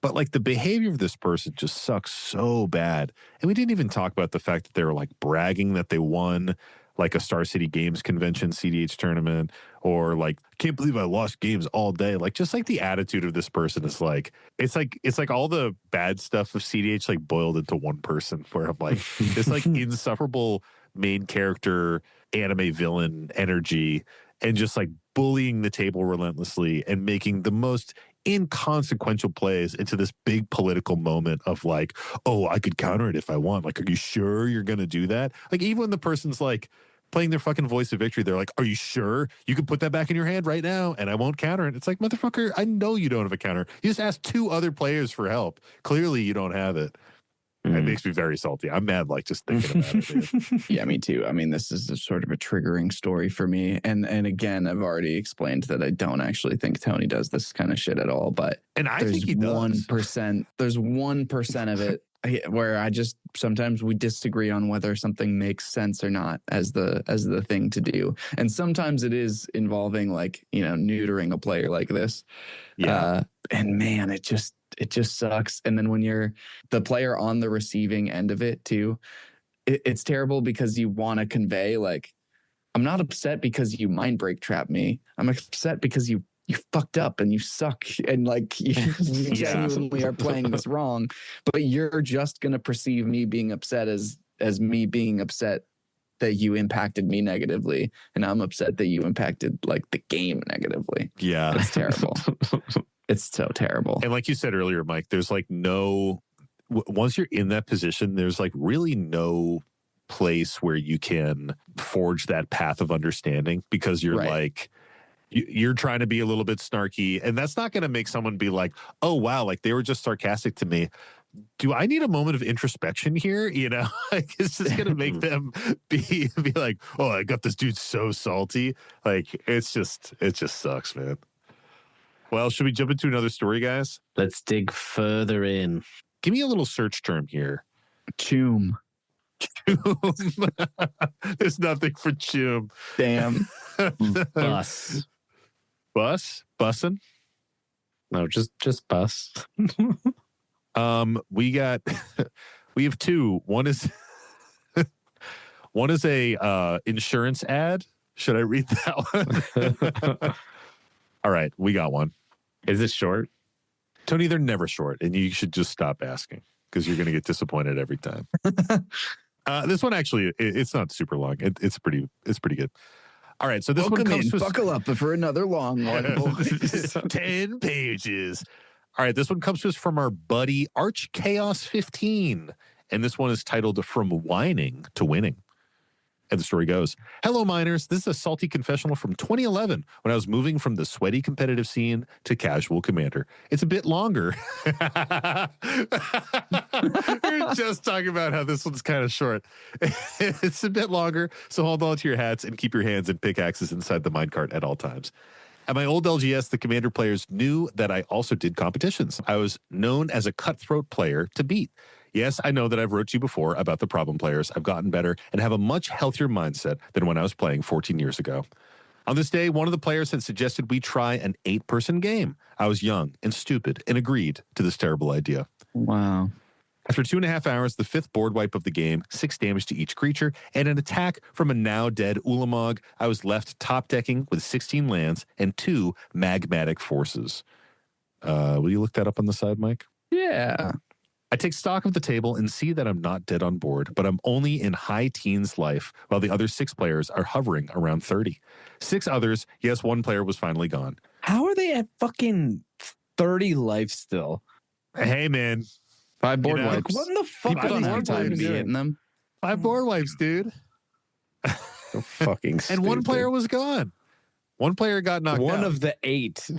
But like the behavior of this person just sucks so bad. And we didn't even talk about the fact that they were like bragging that they won like a Star City Games convention cEDH tournament, or like, can't believe I lost games all day. Like, just like the attitude of this person is like, it's like all the bad stuff of cEDH like boiled into one person, where I'm like, this like insufferable main character anime villain energy, and just like bullying the table relentlessly and making the most inconsequential plays into this big political moment of like, oh, I could counter it if I want. Like, are you sure you're going to do that? Like, even when the person's like playing their fucking voice of victory, they're like, are you sure you can put that back in your hand right now and I won't counter it? It's like, motherfucker, I know you don't have a counter. You just asked 2 other players for help. Clearly you don't have it. It makes me very salty. I'm mad, like, just thinking about it. Dude. Yeah, me too. I mean, this is a sort of a triggering story for me. And again, I've already explained that I don't actually think Tony does this kind of shit at all. But and I think he does. 1%. There's 1% of it where I just sometimes we disagree on whether something makes sense or not as the thing to do, and sometimes it is involving like neutering a player like this. And man, it just sucks. And then when you're the player on the receiving end of it too, it's terrible because you want to convey like, I'm not upset because you Mindbreak trap me. I'm upset because you fucked up and you suck and like you genuinely are playing this wrong. But you're just gonna perceive me being upset as me being upset that you impacted me negatively, and I'm upset that you impacted like the game negatively. Yeah, it's terrible. It's so terrible. And like you said earlier, Mike, there's like once you're in that position, there's like really no place where you can forge that path of understanding because you're like, you're trying to be a little bit snarky, and that's not going to make someone be like, oh, wow, like they were just sarcastic to me. Do I need a moment of introspection here? Like it's just going to make them be like, oh, I got this dude so salty. Like it just sucks, man. Well, should we jump into another story, guys? Let's dig further in. Give me a little search term here. Choom. There's nothing for choom. Damn. Bus. Bussin'? No, just bus. We have two. One is a insurance ad. Should I read that one? All right, we got one. Is it short? Tony, they're never short, and you should just stop asking because you're going to get disappointed every time. This one actually, it's not super long. It's pretty good. All right, so this one comes to buckle up for another long one. 10 pages. All right, this one comes to us from our buddy Arch Chaos 15, and this one is titled "From Whining to Winning." And the story goes, hello, miners. This is a salty confessional from 2011 when I was moving from the sweaty competitive scene to casual commander. It's a bit longer. We're just talking about how this one's kind of short. It's a bit longer, so hold on to your hats and keep your hands and pickaxes inside the minecart at all times. At my old LGS, the commander players knew that I also did competitions. I was known as a cutthroat player to beat. Yes, I know that I've wrote to you before about the problem players. I've gotten better and have a much healthier mindset than when I was playing 14 years ago. On this day, one of the players had suggested we try an 8-person game. I was young and stupid and agreed to this terrible idea. Wow. After 2.5 hours, the 5th board wipe of the game, 6 damage to each creature, and an attack from a now-dead Ulamog, I was left top-decking with 16 lands and 2 magmatic forces. Will you look that up on the side, Mike? Yeah. I take stock of the table and see that I'm not dead on board, but I'm only in high teens life, while the other 6 players are hovering around 30. 6 others, yes, 1 player was finally gone. How are they at fucking 30 life still? Hey, man. 5 board wipes. What in the fuck People don't have time to be hitting them. 5 board wipes, dude. So fucking stupid. And 1 player was gone. 1 player got knocked out. One of the 8.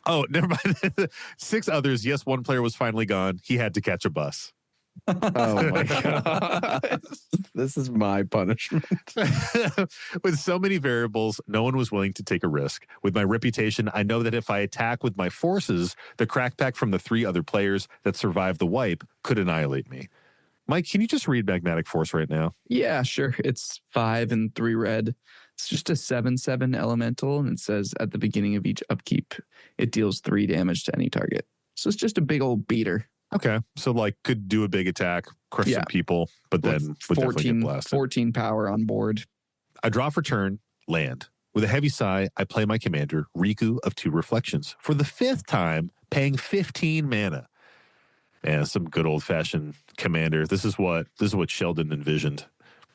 Oh, never mind. 6 others. Yes, 1 player was finally gone. He had to catch a bus. Oh my God. This is my punishment. With so many variables, no one was willing to take a risk. With my reputation, I know that if I attack with my forces, the crackback from the 3 other players that survived the wipe could annihilate me. Mike, can you just read Magmatic Force right now? Yeah, sure. It's 5 and 3 red. It's just a 7/7 elemental, and it says at the beginning of each upkeep, it deals 3 damage to any target. So it's just a big old beater. Okay. So, like, could do a big attack, crush some people, but then would definitely get blasted. 14 power on board. I draw for turn, land. With a heavy sigh, I play my commander, Riku of 2 Reflections, for the 5th time, paying 15 mana. Man, some good old-fashioned commander. This is what Sheldon envisioned.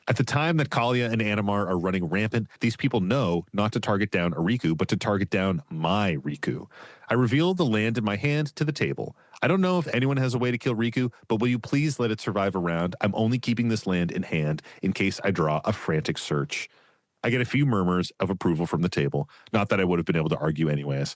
At the time that Kalia and Animar are running rampant, these people know not to target down a Riku, but to target down my Riku. I reveal the land in my hand to the table. I don't know if anyone has a way to kill Riku, but will you please let it survive a round? I'm only keeping this land in hand in case I draw a frantic search. I get a few murmurs of approval from the table. Not that I would have been able to argue anyways.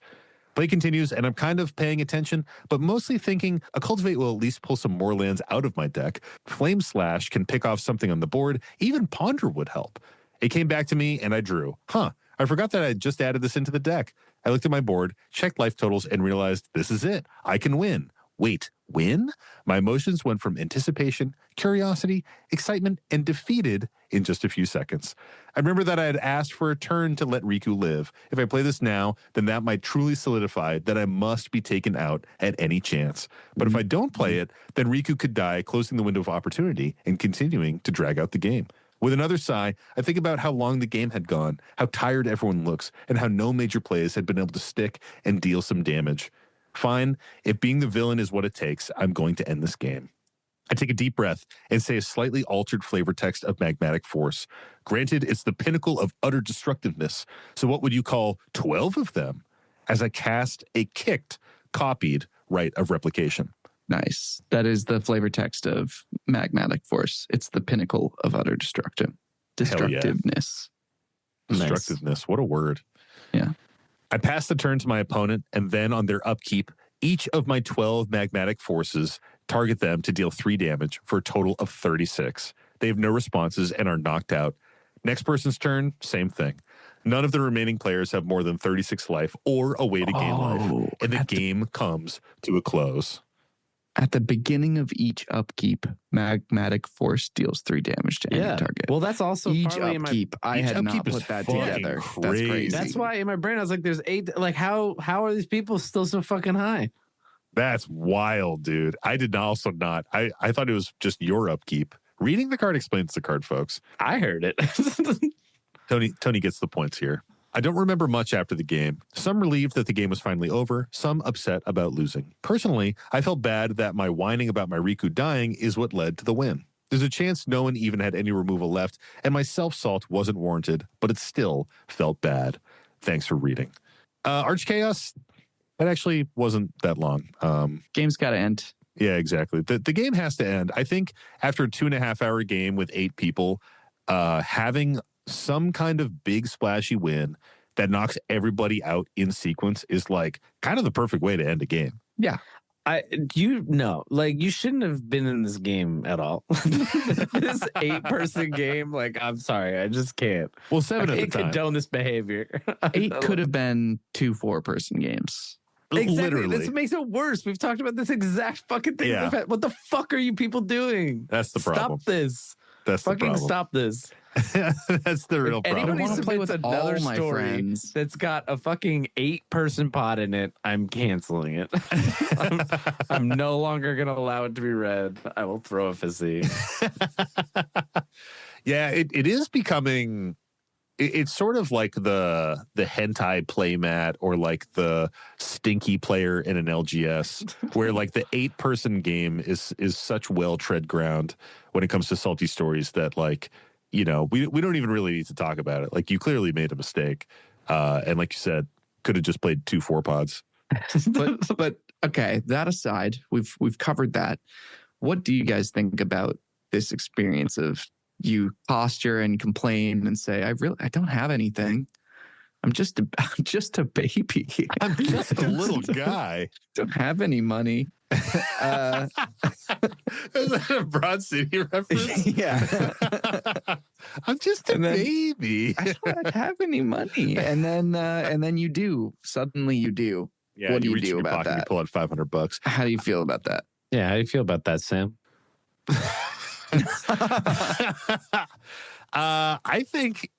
Play continues, and I'm kind of paying attention, but mostly thinking a Cultivate will at least pull some more lands out of my deck. Flame Slash can pick off something on the board. Even Ponder would help. It came back to me, and I drew. I forgot that I just added this into the deck. I looked at my board, checked life totals, and realized this is it. I can win. Wait, win? My emotions went from anticipation, curiosity, excitement, and defeated in just a few seconds. I remember that I had asked for a turn to let Riku live. If I play this now, then that might truly solidify that I must be taken out at any chance. But if I don't play it, then Riku could die, closing the window of opportunity and continuing to drag out the game. With another sigh, I think about how long the game had gone, how tired everyone looks, and how no major plays had been able to stick and deal some damage. Fine, if being the villain is what it takes, I'm going to end this game. I take a deep breath and say a slightly altered flavor text of magmatic force. Granted, it's the pinnacle of utter destructiveness, so what would you call 12 of them? As I cast a kicked, copied rite of replication. Nice. That is the flavor text of magmatic force. It's the pinnacle of utter destructiveness. Yeah. Destructiveness, what a word. Yeah. I pass the turn to my opponent, and then on their upkeep, each of my 12 magmatic forces target them to deal 3 damage for a total of 36. They have no responses and are knocked out. Next person's turn, same thing. None of the remaining players have more than 36 life or a way to gain life, and the game comes to a close. At the beginning of each upkeep, magmatic force deals 3 damage to any target. Well, that's also each upkeep. I had not put that together. Crazy. That's crazy. That's why in my brain I was like, "There's 8." Like, how are these people still so fucking high? That's wild, dude. I did also not. I thought it was just your upkeep. Reading the card explains the card, folks. I heard it. Tony gets the points here. I don't remember much after the game. Some relieved that the game was finally over, some upset about losing. Personally, I felt bad that my whining about my Riku dying is what led to the win. There's a chance no one even had any removal left, and my self-salt wasn't warranted, but it still felt bad. Thanks for reading. Arch Chaos, that actually wasn't that long. Game's got to end. Yeah, exactly. The game has to end. I think after a 2.5-hour game with 8 people, having some kind of big splashy win that knocks everybody out in sequence is like kind of the perfect way to end a game. Yeah. You shouldn't have been in this game at all. This 8-person game, like, I'm sorry, I just can't. Well, 7 at the time. Condone this behavior. 8 could have been 2 4-person games. Exactly. Literally. This makes it worse. We've talked about this exact fucking thing. Yeah. What the fuck are you people doing? That's the problem. Stop this. That's Fucking the problem. stop this. That's the real problem. Anybody wanna play submits with another all my story friends. that's got a fucking 8-person pod in it, I'm canceling it. I'm no longer going to allow it to be read. I will throw a fizzy. Yeah, it is becoming... It's sort of like the hentai playmat or like the stinky player in an LGS, where like the 8-person game is such well-tread ground when it comes to salty stories that, like, you know, we don't even really need to talk about it. Like, you clearly made a mistake, and like you said, could have just played 2 4-pods. But okay, that aside, we've covered that. What do you guys think about this experience of you posture and complain and say, I don't have anything. I'm just a baby. I'm just a little guy. Don't have any money. Is that a Broad City reference? Yeah. I'm just a baby. I don't have any money. And then you do. Suddenly you do. Yeah, what do you reach in do your about pocket, that? You pull out $500. How do you feel about that? Yeah, how do you feel about that, Sam? I think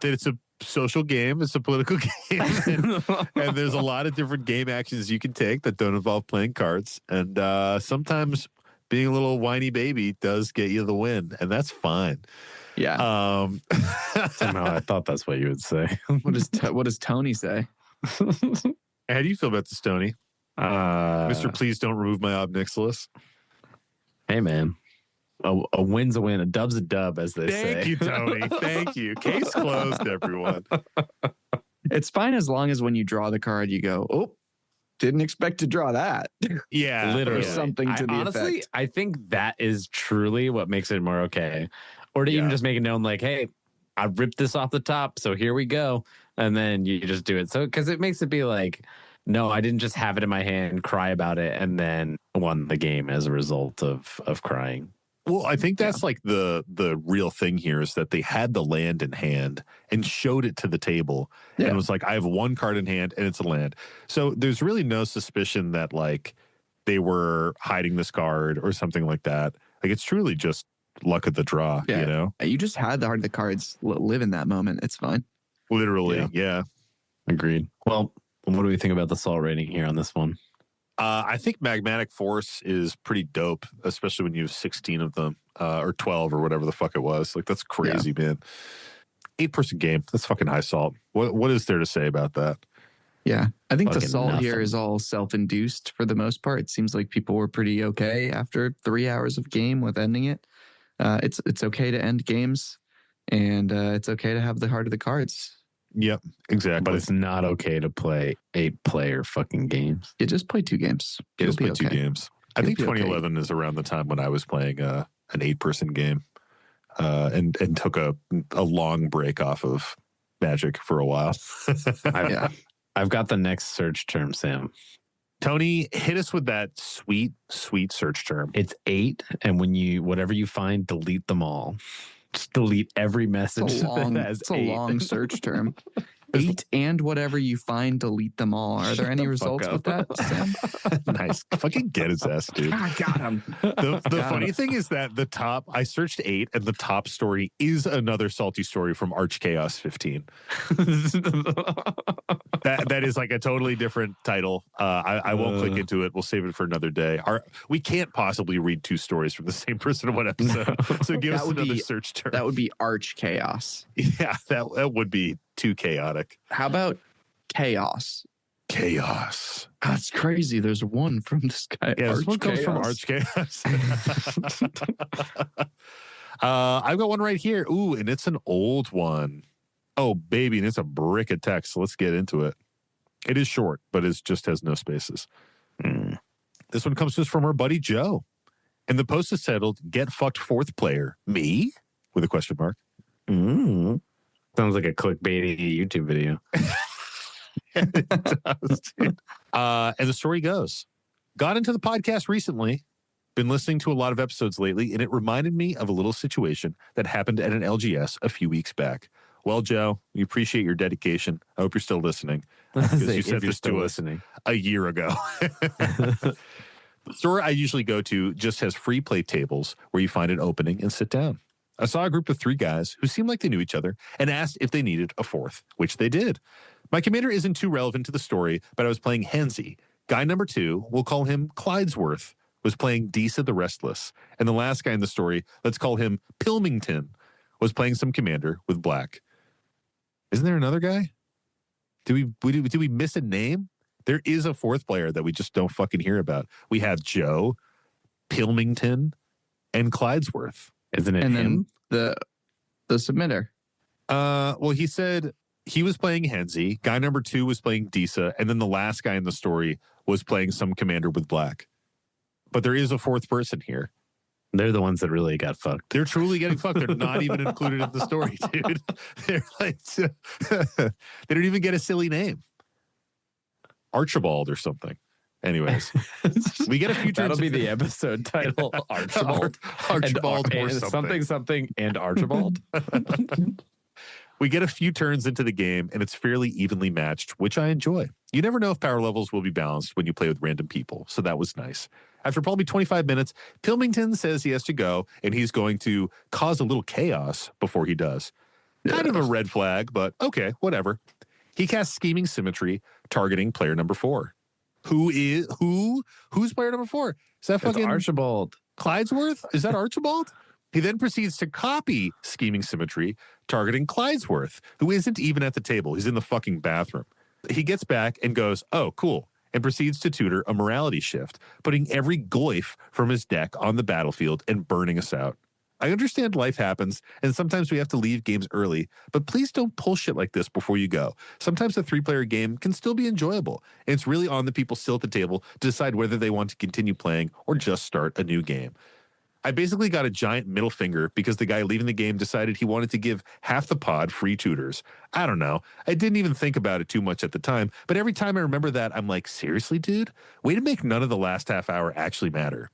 that it's a social game. It's a political game. And there's a lot of different game actions you can take that don't involve playing cards. And sometimes being a little whiny baby does get you the win. And that's fine. Yeah. Somehow I thought that's what you would say. What does Tony say? How do you feel about this, Tony? Mr. Please don't remove my Ob Nixilis. Hey, man. A win's a win. A dub's a dub, as they say. Thank you, Tony. Thank you. Case closed, everyone. It's fine as long as when you draw the card, you go, oh, didn't expect to draw that. Yeah. Literally. Or something to the honestly, effect. I think that is truly what makes it more okay. Or to even just make it known, like, hey, I ripped this off the top, so here we go. And then you just do it. So, because it makes it be like, no, I didn't just have it in my hand, cry about it, and then won the game as a result of crying. Well, I think that's like the real thing here is that they had the land in hand and showed it to the table. And it was like, I have 1 card in hand and it's a land. So there's really no suspicion that, like, they were hiding this card or something like that. Like, it's truly just luck of the draw, you know? You just had the heart of the cards live in that moment. It's fine. Literally, yeah. Agreed. Well, what do we think about the salt rating here on this one? I think Magmatic Force is pretty dope, especially when you have 16 of them, or 12 or whatever the fuck it was. Like, that's crazy, man. 8-person game. That's fucking high salt. What is there to say about that? Yeah. I think the Fucking salt here nothing. is all self-induced for the most part. It seems like people were pretty okay after 3 hours of game with ending it. It's okay to end games, and it's okay to have the heart of the cards. Yep, exactly. But it's not okay to play 8-player fucking games. You just play 2 games. Yeah, just play You'll be 2 okay. games. I think 2011 is around the time when I was playing an 8-person game, and took a long break off of Magic for a while. I've got the next search term, Sam. Tony, hit us with that sweet, sweet search term. It's 8, and whatever you find, delete them all. Just delete every message. It's a long search term. 8 and whatever you find, delete them all. Are there any results with that, Sam? Nice. Fucking get his ass, dude. I got him. The funny thing is that I searched 8, and the top story is another salty story from Arch Chaos 15. That is like a totally different title. I won't click into it. We'll save it for another day. We can't possibly read 2 stories from the same person in one episode. So give us another search term. That would be Arch Chaos. Yeah, that would be too chaotic. How about Chaos? Chaos. That's crazy. There's one from this guy. Yeah, this Arch one comes from Arch Chaos. I've got one right here. Ooh, and it's an old one. Oh, baby, and it's a brick of text. So let's get into it. It is short, but it just has no spaces. This one comes to us from our buddy Joe. And the post is titled, Get Fucked 4th Player. Me? With a question mark. Sounds like a clickbaity YouTube video. It does, dude. And the story goes, got into the podcast recently, been listening to a lot of episodes lately, and it reminded me of a little situation that happened at an LGS a few weeks back. Well, Joe, we appreciate your dedication. I hope you're still listening, because you sent this to us a year ago. The store I usually go to just has free play tables where you find an opening and sit down. I saw a group of 3 guys who seemed like they knew each other and asked if they needed a 4th, which they did. My commander isn't too relevant to the story, but I was playing Henzi. Guy number 2, we'll call him Clydesworth, was playing Disa the Restless. And the last guy in the story, let's call him Pilmington, was playing some commander with black. Isn't there another guy? Did we miss a name? There is a 4th player that we just don't fucking hear about. We have Joe, Pilmington, and Clydesworth. Isn't it And him? then the submitter. Well, he said he was playing Henzi. Guy number 2 was playing Disa. And then the last guy in the story was playing some commander with black. But there is a 4th person here. They're the ones that really got fucked. They're truly getting fucked. They're not even included in the story, dude. They're like, they don't even get a silly name. Archibald or something. Anyways, we get a few turns. That'll be the episode title. Archibald. Archibald or and something. something and Archibald. We get a few turns into the game, and it's fairly evenly matched, which I enjoy. You never know if power levels will be balanced when you play with random people, so that was nice. After probably 25 minutes, Pilmington says he has to go, and he's going to cause a little chaos before he does. Kind of a red flag, but okay, whatever. He casts Scheming Symmetry, targeting player number 4. Who's player number 4? Is that fucking Archibald? Clydesworth? Is that Archibald? He then proceeds to copy Scheming Symmetry, targeting Clydesworth, who isn't even at the table. He's in the fucking bathroom. He gets back and goes, oh, cool, and proceeds to tutor a morality shift, putting every goyf from his deck on the battlefield and burning us out. I understand life happens, and sometimes we have to leave games early, but please don't pull shit like this before you go. Sometimes a 3-player game can still be enjoyable, and it's really on the people still at the table to decide whether they want to continue playing or just start a new game. I basically got a giant middle finger because the guy leaving the game decided he wanted to give half the pod free tutors. I don't know. I didn't even think about it too much at the time, but every time I remember that, I'm like, seriously, dude? Way to make none of the last half hour actually matter.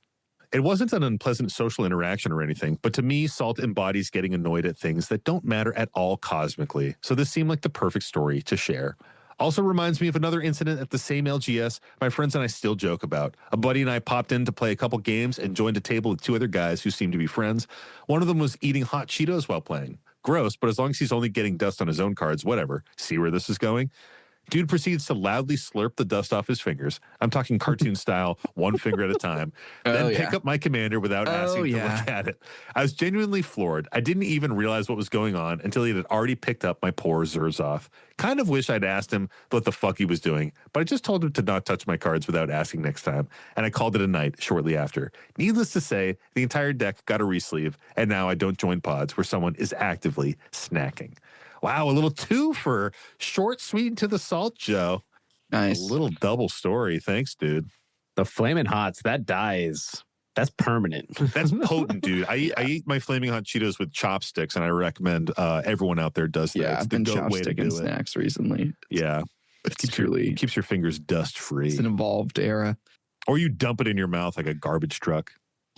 It wasn't an unpleasant social interaction or anything, but to me, Salt embodies getting annoyed at things that don't matter at all cosmically, so this seemed like the perfect story to share. Also reminds me of another incident at the same LGS my friends and I still joke about. A buddy and I popped in to play a couple games and joined a table with 2 other guys who seemed to be friends. One of them was eating hot Cheetos while playing. Gross, but as long as he's only getting dust on his own cards, whatever. See where this is going? Dude proceeds to loudly slurp the dust off his fingers. I'm talking cartoon style, one finger at a time. Then pick up my commander without asking to look at it. I was genuinely floored. I didn't even realize what was going on until he had already picked up my poor Zurzov. Kind of wish I'd asked him what the fuck he was doing, but I just told him to not touch my cards without asking next time, and I called it a night shortly after. Needless to say, the entire deck got a resleeve, and now I don't join pods where someone is actively snacking. Wow, a little 2 for short, sweet, and to the salt, Joe. Nice. A little double story. Thanks, dude. The Flamin' Hots, that dies. That's permanent. That's potent, dude. I eat my Flaming Hot Cheetos with chopsticks, and I recommend everyone out there does that. Yeah, it's I've the been goat way to do chopsticking it. snacks recently. Yeah. It's truly keeps your fingers dust free. It's an evolved era. Or you dump it in your mouth like a garbage truck.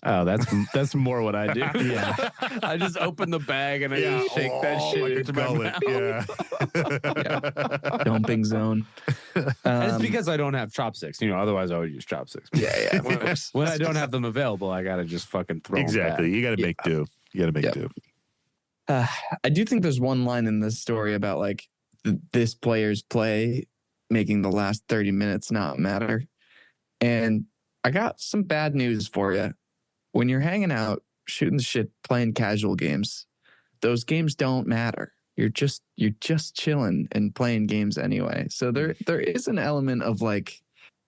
Oh, that's more what I do. Yeah, I just open the bag and I just shake that shit like into my mouth. Yeah. Dumping zone. And it's because I don't have chopsticks. Otherwise I would use chopsticks. Yeah. When I don't have them available, I gotta just fucking throw them back. You got to make do. You got to make do. I do think there's one line in this story about like this player's play making the last 30 minutes not matter. And I got some bad news for you. When you're hanging out, shooting the shit, playing casual games, those games don't matter. You're just chilling and playing games anyway. So there is an element of like,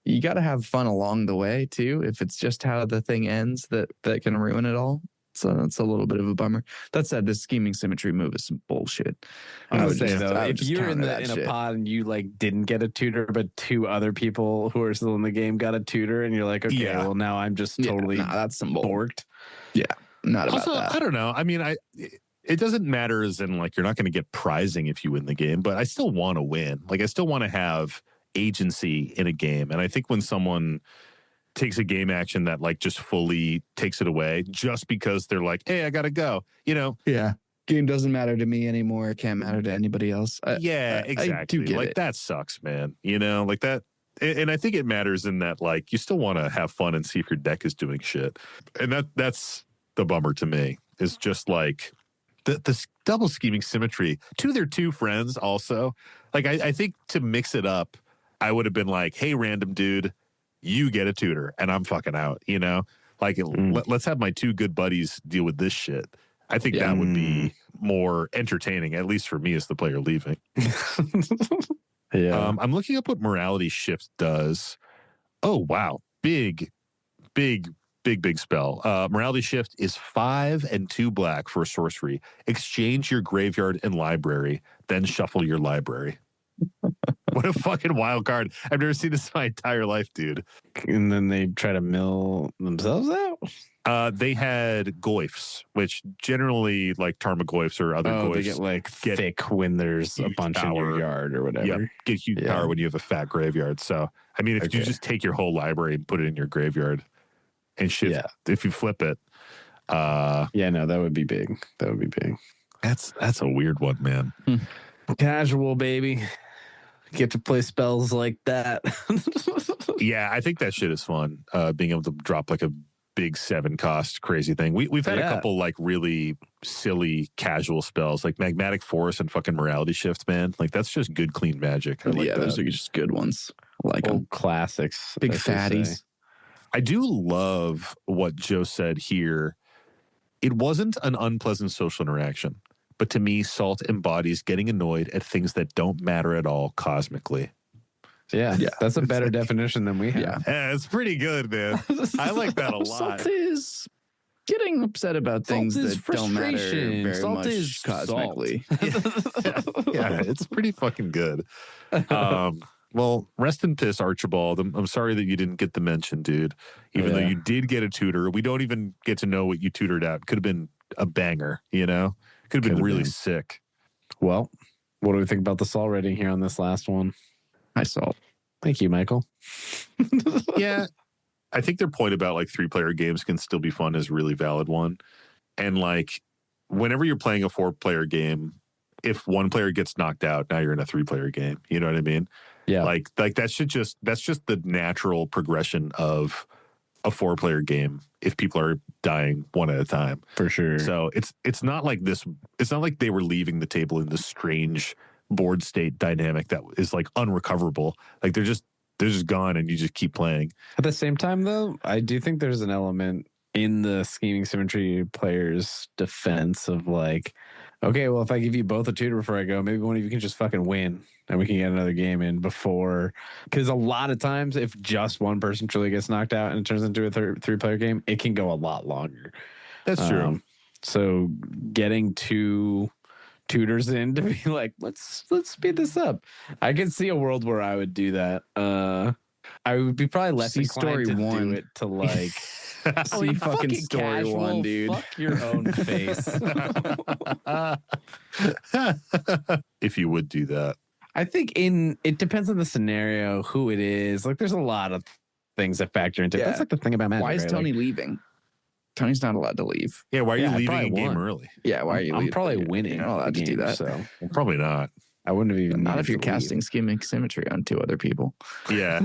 you got to have fun along the way too. If it's just how the thing ends, that can ruin it all. So that's a little bit of a bummer. That said, this scheming symmetry move is some bullshit. I would say though, I would if just you're in counter that a pod and you like didn't get a tutor, but 2 other people who are still in the game got a tutor, and you're like, okay, well now I'm just totally that's some bull. borked. Yeah, not about Also, that. I don't know. I mean, it doesn't matter as in like you're not going to get prizing if you win the game, but I still want to win. Like I still want to have agency in a game, and I think when someone takes a game action that like just fully takes it away just because they're like, hey, I gotta go, Yeah. Game doesn't matter to me anymore. It can't matter to anybody else. Exactly. I do get like it. that sucks, man. Like that. And I think it matters in that like you still want to have fun and see if your deck is doing shit. And that's the bummer to me, is just like the double scheming symmetry to their 2 friends also. Like I think to mix it up, I would have been like, hey, random dude, you get a tutor and I'm fucking out, Like let's have my 2 good buddies deal with this shit. I think that would be more entertaining, at least for me as the player leaving. Yeah. I'm looking up what Morality Shift does. Oh, wow. Big spell. Morality Shift is 5 and 2 black for a sorcery. Exchange your graveyard and library, then shuffle your library. What a fucking wild card. I've never seen this in my entire life, dude. And then they try to mill themselves out? They had goyfs, which generally like Tarmogoyfs or other goyfs. They get like thick when there's a bunch in your yard or whatever. Yeah, get huge power when you have a fat graveyard. So, I mean, if you just take your whole library and put it in your graveyard and shit, if you flip it. That would be big. That would be big. That's a weird one, man. Casual, baby. Get to play spells like that. Yeah, I think that shit is fun. Being able to drop like a big 7 cost crazy thing. We've had a couple like really silly casual spells like Magmatic Force and fucking Morality Shift, man. Like that's just good, clean magic. I like that. Those are just good ones. I like them. Classics. Big fatties. I do love what Joe said here. It wasn't an unpleasant social interaction, but to me, Salt embodies getting annoyed at things that don't matter at all cosmically. Yeah, that's a better definition than we have. Yeah, it's pretty good, man. I like that a lot. Salt is getting upset about things that don't matter very Salt much is cosmically. Yeah, it's pretty fucking good. Well, rest in piss, Archibald. I'm sorry that you didn't get the mention, dude. Even though you did get a tutor, we don't even get to know what you tutored out. Could have been a banger, Could have been really sick. Well, what do we think about the Sol rating here on this last one? Hi, Salt. Thank you, Michael. Yeah, I think their point about like 3-player games can still be fun is a really valid one. And like whenever you're playing a 4-player game, if one player gets knocked out, now you're in a 3-player game. You know what I mean? Yeah. Like that's just the natural progression of a 4-player game if people are dying one at a time. For sure. So it's not like this. It's not like they were leaving the table in this strange board state dynamic that is like unrecoverable. Like they're just gone, and you just keep playing. At the same time, though, I do think there's an element in the scheming symmetry players' defense of like, okay, well, if I give you both a tutor before I go, maybe one of you can just fucking win and we can get another game in before. Because a lot of times, if just one person truly gets knocked out and it turns into a 3-player game, it can go a lot longer. That's true. So getting 2 tutors in to be like, let's speed this up. I can see a world where I would do that. I would be probably less inclined to do it to like See fucking story casual, 1, dude. Fuck your own face. If you would do that. I think it depends on the scenario, who it is. Like, there's a lot of things that factor into it. Yeah. That's like the thing about Magic. Why is right? Tony leaving? Tony's not allowed to leave. Yeah, why are Yeah, you I leaving probably a game won. early? Yeah, why are you I'm leaving? probably winning. You're not allowed the to do game, that. So Well, probably not. I wouldn't have even. Not needed if you're to leave. casting scheming symmetry on 2 other people. Yeah.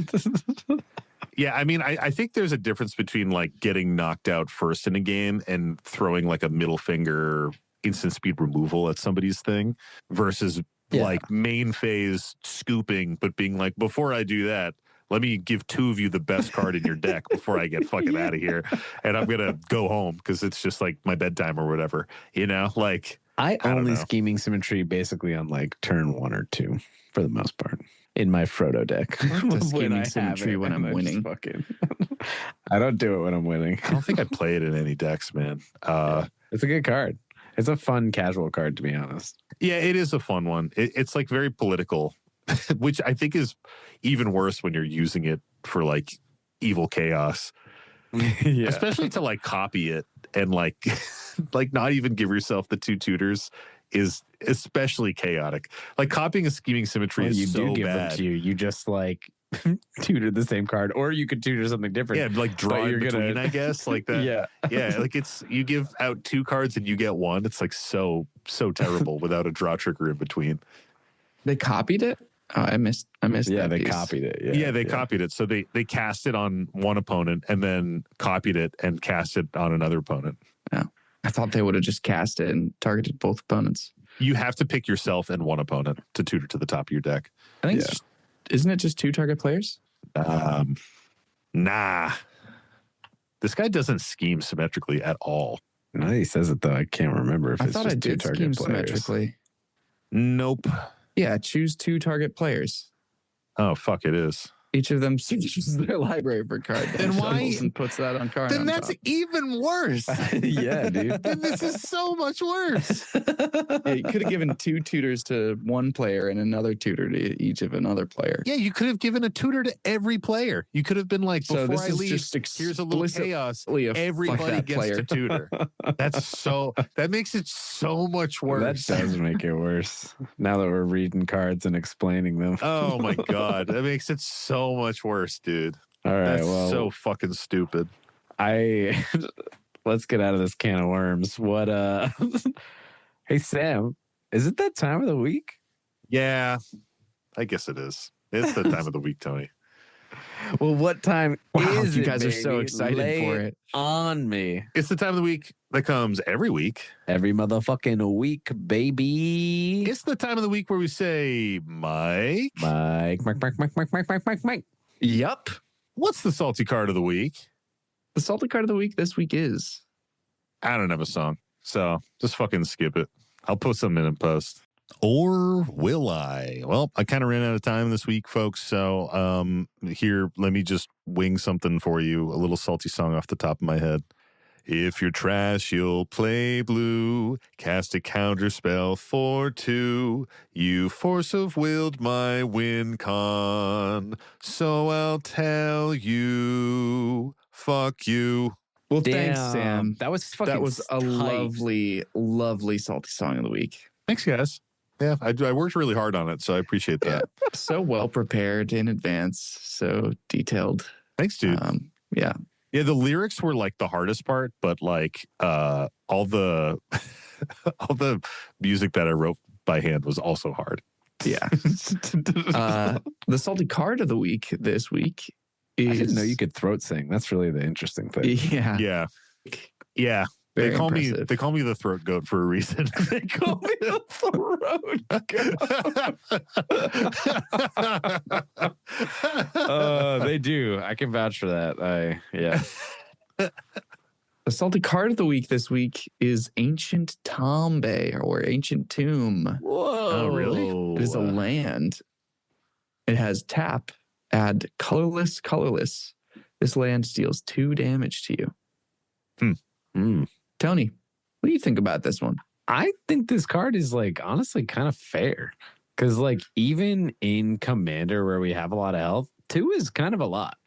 Yeah, I mean, I think there's a difference between like getting knocked out first in a game and throwing like a middle finger instant speed removal at somebody's thing versus like main phase scooping, but being like, before I do that, let me give 2 of you the best card in your deck before I get fucking out of here. And I'm going to go home because it's just like my bedtime or whatever, you know, like. I don't only know. scheming symmetry basically on like turn 1 or 2 for the most part in my Frodo deck. The scheming I have symmetry it, when I'm and I just winning. fucking- I don't do it when I'm winning. I don't think I play it in any decks, man. It's a good card. It's a fun casual card, to be honest. Yeah, it is a fun one. It's like very political, which I think is even worse when you're using it for like evil chaos, Yeah. especially to like copy it and like like not even give yourself the 2 tutors is especially chaotic. Like copying a scheming symmetry Well, is you so do give bad. them to you. You just like tutor the same card, or you could tutor something different. Yeah, like draw you're in between, gonna- I guess, like that. Yeah. Yeah, like it's you give out 2 cards and you get 1. It's like so terrible without a draw trigger in between. They copied it? Oh, I missed Yeah, that they piece. copied it. Yeah, they copied it. So they cast it on one opponent and then copied it and cast it on another opponent. I thought they would have just cast it and targeted both opponents. You have to pick yourself and one opponent to tutor to the top of your deck. I think it's just, isn't it just 2 target players? Nah. This guy doesn't scheme symmetrically at all. Now that he says it, though, I can't remember if I it's thought just I 2 did target scheme players. symmetrically. Nope. Yeah, choose 2 target players. Oh, fuck, it is. Each of them searches their library for card. Then why- and puts that on card. Then on that's top. even worse. Yeah, dude. Then this is so much worse. Yeah, you could have given 2 tutors to one player and another tutor to each of another player. Yeah, you could have given a tutor to every player. You could have been like, So before this I is leave, just here's a little chaos. A Everybody fuck that gets player. to tutor. That makes it so much worse. That does make it worse. Now that we're reading cards and explaining them. Oh my God. That makes it so much worse, dude. All right, That's well, so fucking stupid. let's get out of this can of worms. What Hey Sam, is it that time of the week? Yeah, I guess it is. It's the time of the week, Tony. Well, what time Wow, is you it, guys are so baby? excited Lay for it. on me. It's the time of the week that comes every week. Every motherfucking week, baby. It's the time of the week where we say, Mike, Mike. Yup. what's the salty card of the week? The salty card of the week this week is. I don't have a song, so just fucking skip it. I'll put something in post. Or will I? Well, I kind of ran out of time this week, folks. So here, let me just wing something for you. A little salty song off the top of my head. If you're trash, you'll play blue. Cast a counter spell for 2. You force of willed my win con. So I'll tell you, fuck you. Well, Damn, thanks, Sam. That was fucking That was a tight. lovely, lovely salty song of the week. Thanks, guys. Yeah, I worked really hard on it, so I appreciate that. So well prepared in advance, so detailed. Thanks, dude. Yeah. Yeah, the lyrics were like the hardest part, but like all the all the music that I wrote by hand was also hard. Yeah. The salty card of the week this week is... I didn't know you could throat sing. That's really the interesting thing. Yeah. Yeah. Very They call impressive. me the throat goat for a reason. They call me the throat goat. They do. I can vouch for that. Yeah. The salty card of the week this week is Ancient Tombe or Ancient Tomb. Whoa. Oh, really? It is a land. It has tap, add colorless. This land deals 2 damage to you. Tony, what do you think about this one? I think this card is like honestly kind of fair. Because like even in Commander where we have a lot of health, 2 is kind of a lot.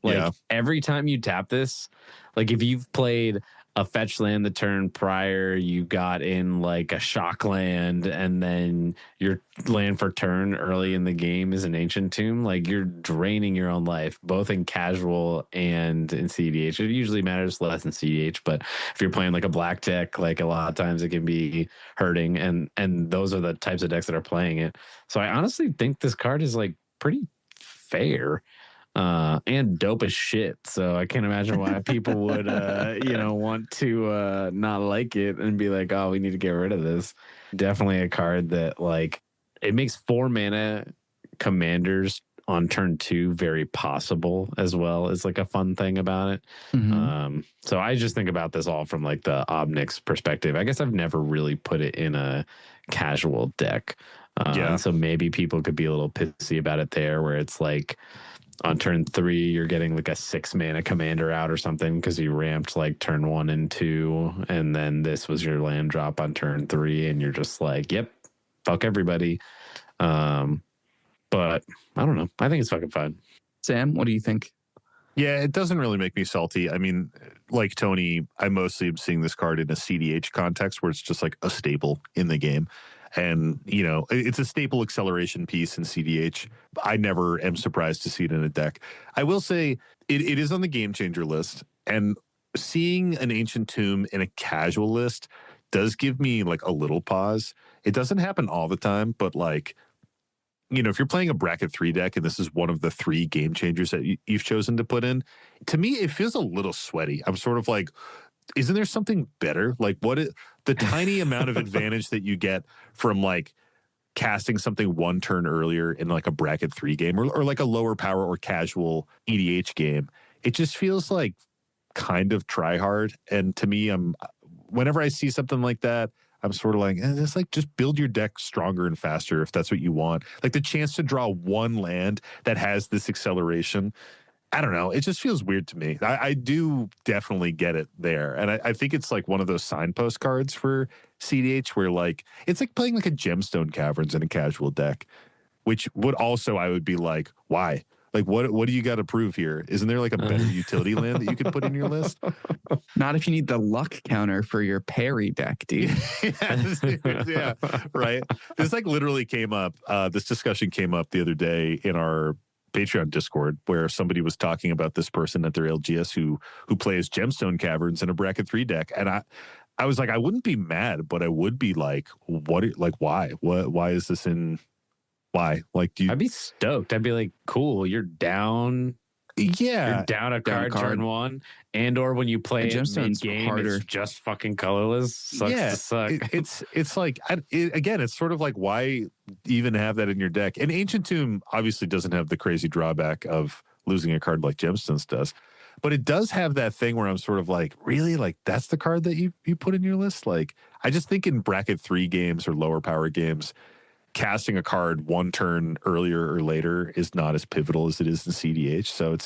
Like every time you tap this, like if you've played a fetch land the turn prior, you got in like a shock land, and then your land for turn early in the game is an Ancient Tomb, like you're draining your own life, both in casual and in cEDH. It usually matters less in cEDH, but if you're playing like a black deck, like a lot of times it can be hurting, and those are the types of decks that are playing it. So I honestly think this card is like pretty fair. And dope as shit. So I can't imagine why people would, want to not like it and be like, oh, we need to get rid of this. Definitely a card that like it makes 4 mana commanders on turn 2 very possible as well. It's like a fun thing about it. So I just think about this all from like the Obnix perspective. I guess I've never really put it in a casual deck. So maybe people could be a little pissy about it there, where it's like, on turn 3, you're getting like a 6 mana commander out or something because you ramped like turn 1 and 2, and then this was your land drop on turn 3, and you're just like, yep, fuck everybody. But I don't know. I think it's fucking fun. Sam, what do you think? Yeah, it doesn't really make me salty. I mean, like Tony, I mostly am seeing this card in a cEDH context where it's just like a staple in the game. And, it's a staple acceleration piece in cEDH. I never am surprised to see it in a deck. I will say it is on the game changer list. And seeing an Ancient Tomb in a casual list does give me like a little pause. It doesn't happen all the time, but like, if you're playing a bracket 3 deck and this is one of the 3 game changers that you've chosen to put in, to me, it feels a little sweaty. I'm sort of like, isn't there something better? Like the tiny amount of advantage that you get from like casting something 1 turn earlier in like a bracket 3 game or like a lower power or casual EDH game. It just feels like kind of try hard. And to me, whenever I see something like that, I'm sort of like, it's like just build your deck stronger and faster if that's what you want. Like the chance to draw 1 land that has this acceleration. I don't know. It just feels weird to me. I do definitely get it there. And I think it's like one of those signpost cards for cEDH where like, it's like playing like a Gemstone Caverns in a casual deck, which would also, I would be like, why? Like, what do you got to prove here? Isn't there like a better utility land that you could put in your list? Not if you need the luck counter for your parry deck, dude. Yeah, right. This like literally came up. This discussion came up the other day in our Patreon Discord where somebody was talking about this person at their LGS who plays Gemstone Caverns in a bracket 3 deck. And I was like, I wouldn't be mad, but I would be like, why? Why is this in? Why? Like, I'd be stoked. I'd be like, cool, you're down. Yeah. You're down a card turn 1. And or when you play it mid-game, harder. it's just fucking colorless. Sucks to suck. It's like, again, it's sort of like, why even have that in your deck? And Ancient Tomb obviously doesn't have the crazy drawback of losing a card like Gemstones does. But it does have that thing where I'm sort of like, really? Like, that's the card that you put in your list? Like, I just think in bracket 3 games or lower power games, casting a card 1 turn earlier or later is not as pivotal as it is in cEDH. So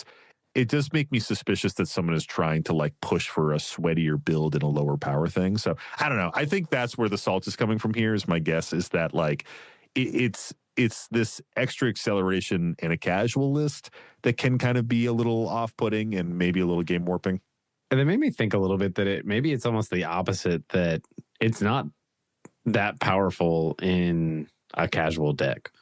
it does make me suspicious that someone is trying to like push for a sweatier build in a lower power thing. So I don't know. I think that's where the salt is coming from here is my guess, is that like it's this extra acceleration in a casual list that can kind of be a little off-putting and maybe a little game warping. And it made me think a little bit that maybe it's almost the opposite, that it's not that powerful in a casual deck.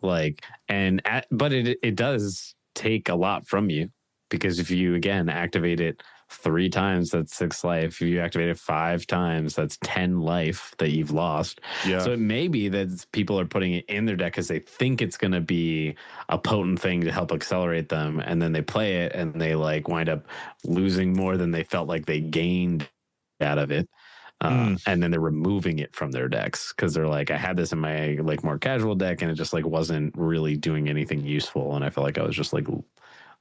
Like, but it does take a lot from you, because if you again activate it 3 times, that's 6 life. If you activate it 5 times, that's 10 life that you've lost. Yeah. So it may be that people are putting it in their deck because they think it's going to be a potent thing to help accelerate them, and then they play it and they like wind up losing more than they felt like they gained out of it. And then they're removing it from their decks because they're like, I had this in my like more casual deck and it just like wasn't really doing anything useful, and I felt like I was just like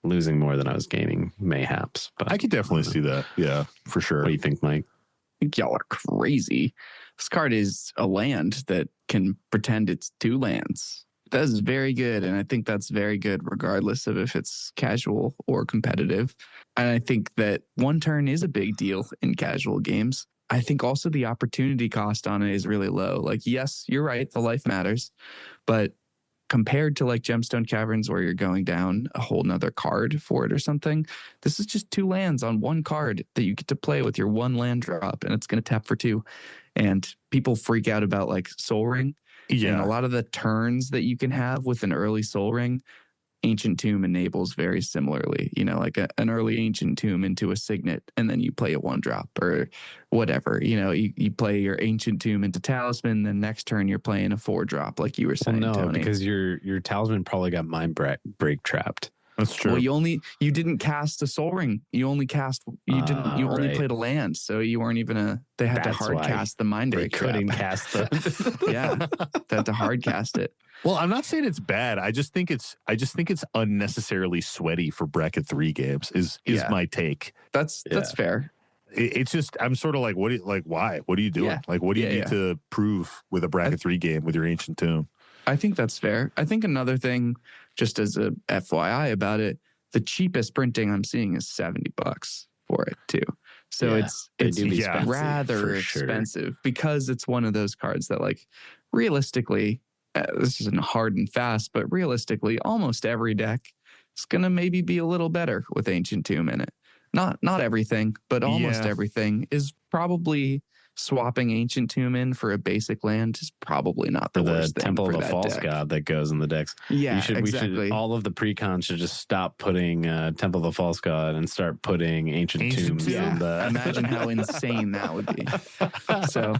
losing more than I was gaining, mayhaps. But I could definitely see that. Yeah, for sure. What do you think, Mike? I think y'all are crazy. This card is a land that can pretend it's 2 lands. That is very good, and I think that's very good regardless of if it's casual or competitive. And I think that 1 turn is a big deal in casual games. I think also the opportunity cost on it is really low. Like, yes, you're right, the life matters, but compared to like Gemstone Caverns where you're going down a whole nother card for it or something, this is just 2 lands on 1 card that you get to play with your 1 land drop, and it's going to tap for 2. And people freak out about like Soul Ring. Yeah. And a lot of the turns that you can have with an early Soul Ring, Ancient Tomb enables very similarly, you know, like an early Ancient Tomb into a Signet, and then you play a 1-drop or whatever. You know, you play your Ancient Tomb into Talisman, then next turn you're playing a 4-drop, like you were saying, no, Tony. because your Talisman probably got Mindbreak trapped. That's true. Well, you didn't cast a Soul Ring. You only only right. played a land, so you weren't even they had That's to hard why cast the Mindbreak. They couldn't cast the. Yeah, they had to hard cast it. Well, I'm not saying it's bad. I just think it's unnecessarily sweaty for bracket 3 games. Is my take. That's fair. It's just I'm sort of like, why? What are you doing? Yeah. Like, what do you need to prove with a bracket 3 game with your Ancient Tomb? I think that's fair. I think another thing, just as a FYI about it, the cheapest printing I'm seeing is $70 for it too. So it's rather expensive because it's one of those cards that, like, realistically, this isn't hard and fast, but realistically, almost every deck is going to maybe be a little better with Ancient Tomb in it. Not everything, but almost everything is probably swapping Ancient Tomb in for a basic land is probably not the worst thing Temple for of the that False deck. God that goes in the decks. Yeah, We exactly. should, all of the precons should just stop putting Temple of the False God and start putting Ancient Tombs in the. Imagine how insane that would be. So,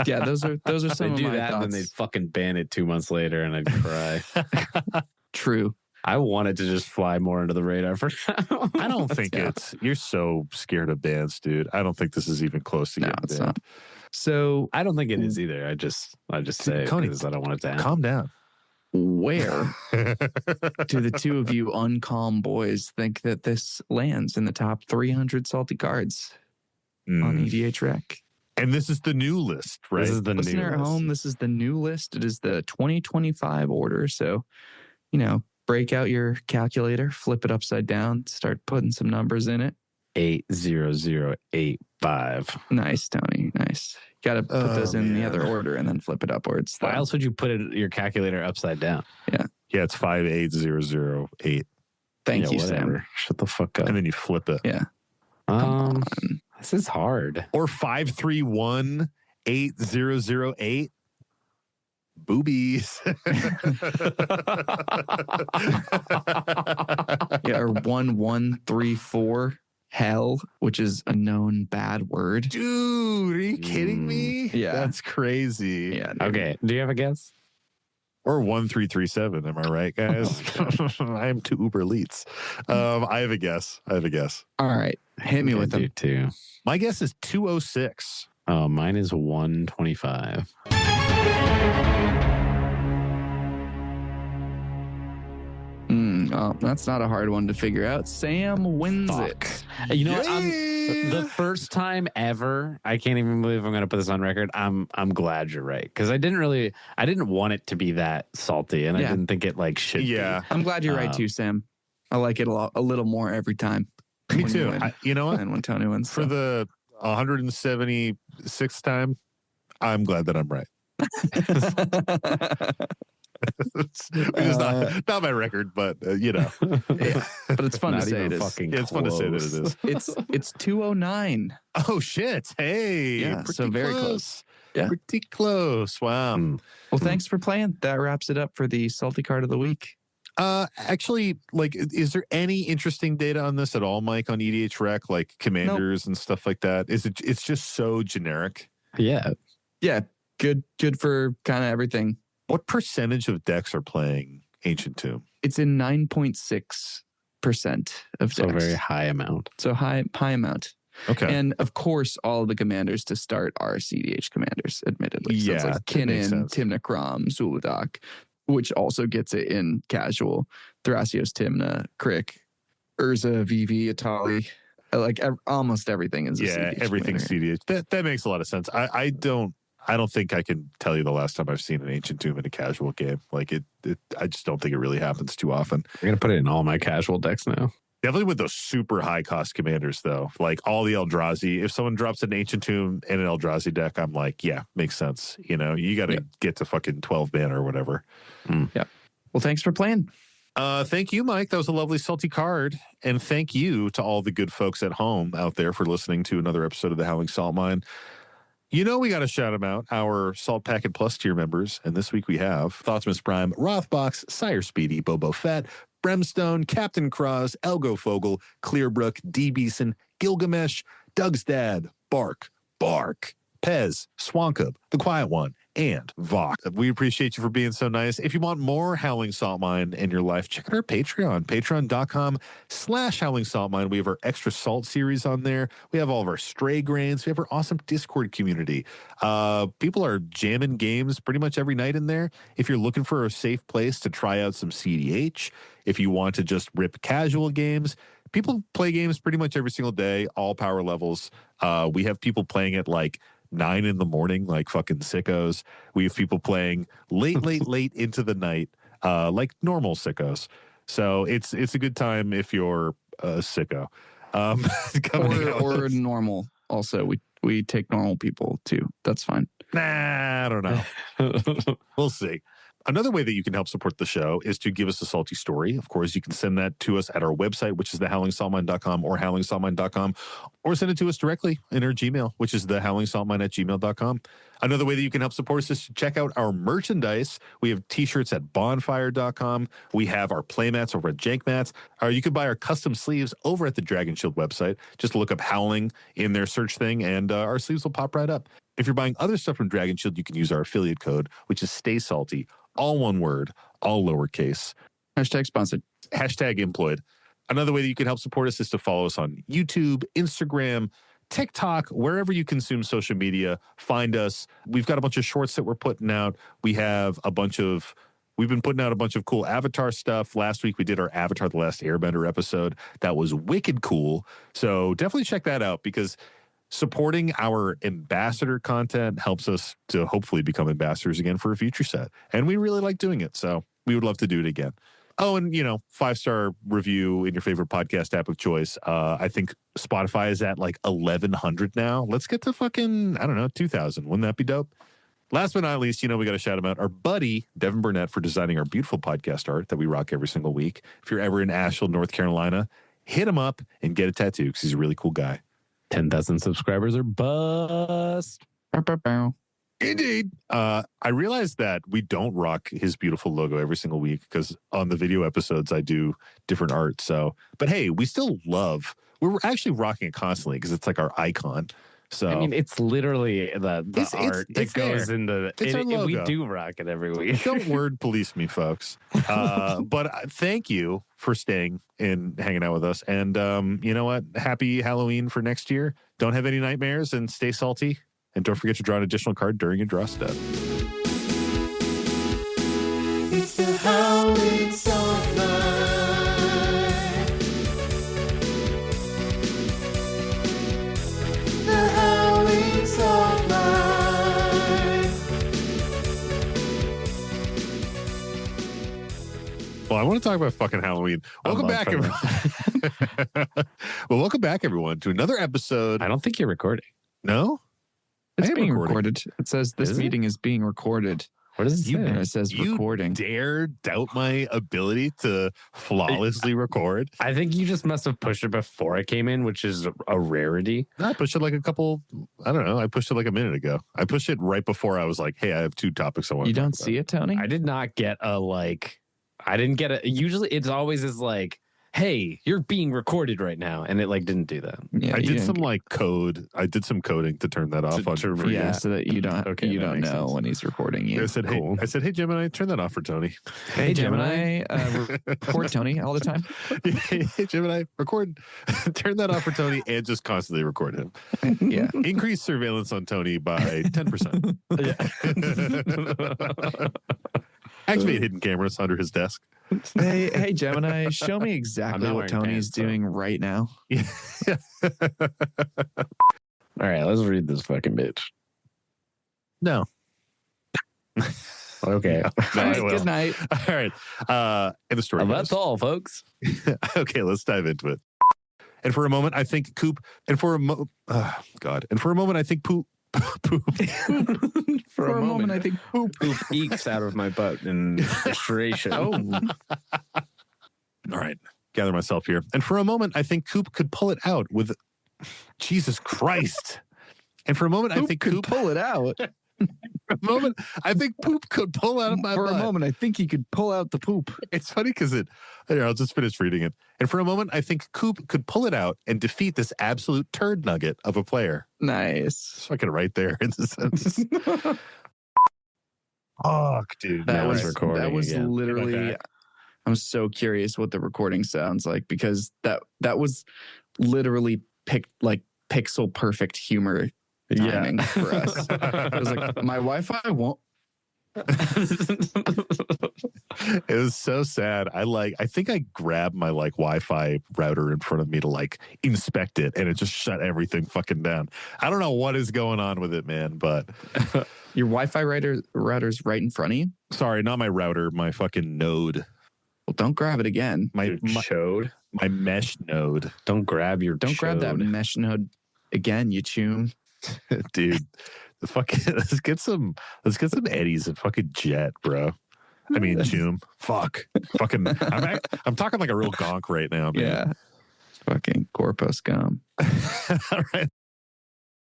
yeah, those are some They of do my that, thoughts. and then they'd fucking ban it 2 months later, and I'd cry. True. I want it to just fly more under the radar for now. I don't think you're so scared of bans, dude. I don't think this is even close to getting it's banned. not. So I don't think it is either. I just say Coney, because I don't want it to happen. Calm down. where do the 2 of you uncalm boys think that this lands in the top 300 salty cards on EDH Rec? And this is the new list, right? This is the Listener new at home, list. this is the new list. It is the 2025 order. So, you know, break out your calculator, flip it upside down, start putting some numbers in it. 80085. Nice, Tony. Nice. Got to put those in the other order and then flip it upwards. Why else would you put your calculator upside down? Yeah, it's 58008. Thank you, whatever. Sam. Shut the fuck up. And then you flip it. Yeah. Come on. This is hard. Or 5318008. Boobies. Yeah, or 1134 hell, which is a known bad word. Dude, are you kidding me? Yeah. That's crazy. Yeah. Dude. Okay. Do you have a guess? Or 1337. Am I right, guys? I am two Uber elites. I have a guess. All right. Hit me with them. Too. My guess is 206. Oh, mine is 125. Oh, that's not a hard one to figure out. Sam wins it. You know what? The first time ever, I can't even believe I'm going to put this on record. I'm glad you're right, because I didn't want it to be that salty, and I didn't think it should be. I'm glad you're right too, Sam. I like it a little more every time. Me too. You know what? And when Tony wins. For the 176th time, I'm glad that I'm right. It's not my record, but yeah. But it's fun to say it is. It's fun to say that it is. It's 209. Oh shit! Hey, yeah, so very close. Yeah, pretty close. Wow. Well, thanks for playing. That wraps it up for the salty card of the week. Actually, like, is there any interesting data on this at all, Mike, on EDH Rec, like commanders and stuff like that? It's just so generic? Yeah. Yeah, good for kind of everything. What percentage of decks are playing Ancient Tomb? It's in 9.6% of decks. So a very high amount. So high amount. Okay. And of course, all the commanders to start are cEDH commanders, admittedly. So it's Yeah, like that makes Kinnan, sense. Timna Krom, Zuludak, which also gets it in casual. Thrasios, Timna, Crick, Urza, Vivi, Atali. Like almost everything is a cEDH everything's commander. cEDH. That makes a lot of sense. I don't think I can tell you the last time I've seen an Ancient Tomb in a casual game. Like I just don't think it really happens too often. I'm going to put it in all my casual decks now. Definitely with those super high cost commanders, though, like all the Eldrazi. If someone drops an Ancient Tomb in an Eldrazi deck, I'm like, yeah, makes sense. You know, you got to get to fucking 12 mana or whatever. Yeah. Well, thanks for playing. Thank you, Mike. That was a lovely salty card. And thank you to all the good folks at home out there for listening to another episode of the Howling Salt Mine. You know, we got to shout them out, our Salt Packet Plus tier members. And this week we have Thoughtsmith Prime, Rothbox, Sire Speedy, Bobo Fett, Bremstone, Captain Cross, Elgo Fogel, Clearbrook, D. Beeson, Gilgamesh, Doug's Dad, Bark, Pez, Swankub, The Quiet One, and Vok. We appreciate you for being so nice. If you want more Howling Salt Mine in your life, check out our Patreon, patreon.com/Howling Salt Mine. We have our extra salt series on there. We have all of our stray grains. We have our awesome Discord community. People are jamming games pretty much every night in there. If you're looking for a safe place to try out some cEDH, if you want to just rip casual games, people play games pretty much every single day, all power levels. We have people playing at like 9 in the morning, like fucking sickos. We have people playing late into the night, like normal sickos. So it's a good time if you're a sicko. Or normal. Also, we take normal people too. That's fine. Nah, I don't know. We'll see. Another way that you can help support the show is to give us a salty story. Of course, you can send that to us at our website, which is thehowlingsaltmine.com or howlingsaltmine.com, or send it to us directly in our Gmail, which is thehowlingsaltmine@gmail.com. Another way that you can help support us is to check out our merchandise. We have t-shirts at bonfire.com. We have our playmats over at Jankmats. You can buy our custom sleeves over at the Dragon Shield website. Just look up Howling in their search thing, and our sleeves will pop right up. If you're buying other stuff from Dragon Shield, you can use our affiliate code, which is Stay Salty. All one word, all lowercase. Hashtag sponsored. Hashtag employed. Another way that you can help support us is to follow us on YouTube, Instagram, TikTok, wherever you consume social media. Find us. We've got a bunch of shorts that we're putting out. We've been putting out a bunch of cool Avatar stuff. Last week we did our Avatar The Last Airbender episode. That was wicked cool. So definitely check that out, because supporting our ambassador content helps us to hopefully become ambassadors again for a future set. And we really like doing it, so we would love to do it again. Oh, and, 5-star review in your favorite podcast app of choice. I think Spotify is at like 1,100 now. Let's get to fucking, 2,000. Wouldn't that be dope? Last but not least, we got to shout him out. Our buddy, Devin Burnett, for designing our beautiful podcast art that we rock every single week. If you're ever in Asheville, North Carolina, hit him up and get a tattoo, because he's a really cool guy. 10,000 subscribers are bust. Indeed. I realized that we don't rock his beautiful logo every single week, because on the video episodes I do different art. But hey, we still we're actually rocking it constantly because it's like our icon. So I mean, it's literally the art that goes there. into It's our logo. we do rock it every week. Don't word police me, folks. But thank you for staying and hanging out with us. And you know what? Happy Halloween for next year. Don't have any nightmares and stay salty. And don't forget to draw an additional card during your draw step. It's the Howling Salt Mine. The Howling Salt Mine. Well, I want to talk about fucking Halloween. Welcome back, everyone. Well, welcome back, everyone, to another episode. I don't think you're recording. No? It's I am being recording. recorded. It says this Is it? meeting is being recorded. What does it say? And it says You recording. dare doubt my ability to flawlessly record? I think you just must have pushed it before I came in, which is a rarity. I pushed it like I pushed it like a minute ago. I pushed it right before I was like, hey, I have 2 topics I want You to talk don't about. see it, Tony? I did not get a I didn't get it. Usually it's always is like, hey, you're being recorded right now. And it like didn't do that. Yeah, I you did didn't some like code. I did some coding to turn that off on for yeah, you. so that you don't Okay, you that don't makes know sense. when he's recording you. I said, hey, Gemini, turn that off for Tony. Hey Gemini, record Tony all the time. Hey, Gemini, record, turn that off for Tony and just constantly record him. Yeah. Increase surveillance on Tony by 10%. Activate hidden cameras under his desk. Hey Gemini, show me exactly not what wearing Tony's pants, so. doing right now. All right, let's read this fucking bitch. No. Okay. No, I will. Good night. All right. And the story That's goes. all, folks. Okay, let's dive into it. And for a moment, I think Coop. And for a moment, I think poop. For a moment, I think poop. Poop eeks out of my butt in frustration. Oh, All right, gather myself here. And for a moment, I think Coop could pull it out with Jesus Christ. And for a moment, I think could Coop pull it out. For a moment, I think poop could pull out of my For butt. a moment, I think he could pull out the poop. It's funny because here, I'll just finish reading it. And for a moment, I think Coop could pull it out and defeat this absolute turd nugget of a player. Nice. It's fucking right there in the sentence. Fuck, dude. That Now was it's recording that was again. literally. Okay. I'm so curious what the recording sounds like because that was literally pixel perfect humor timing for us. It was like my Wi-Fi won't. It was so sad. I think I grabbed my like Wi-Fi router in front of me to like inspect it, and it just shut everything fucking down. I don't know what is going on with it, man. But Your Wi-Fi router's right in front of you. sorry, not my router, my fucking node, Well, don't grab it again. my Chode. mesh node, Don't grab your Don't grab that chode. mesh node again, you choom. dude. The fucking let's get some eddies and fucking jet, bro. I mean, Joom. Fuck. Fucking. I'm talking like a real gonk right now, man. Yeah. Fucking corpo scum. All right.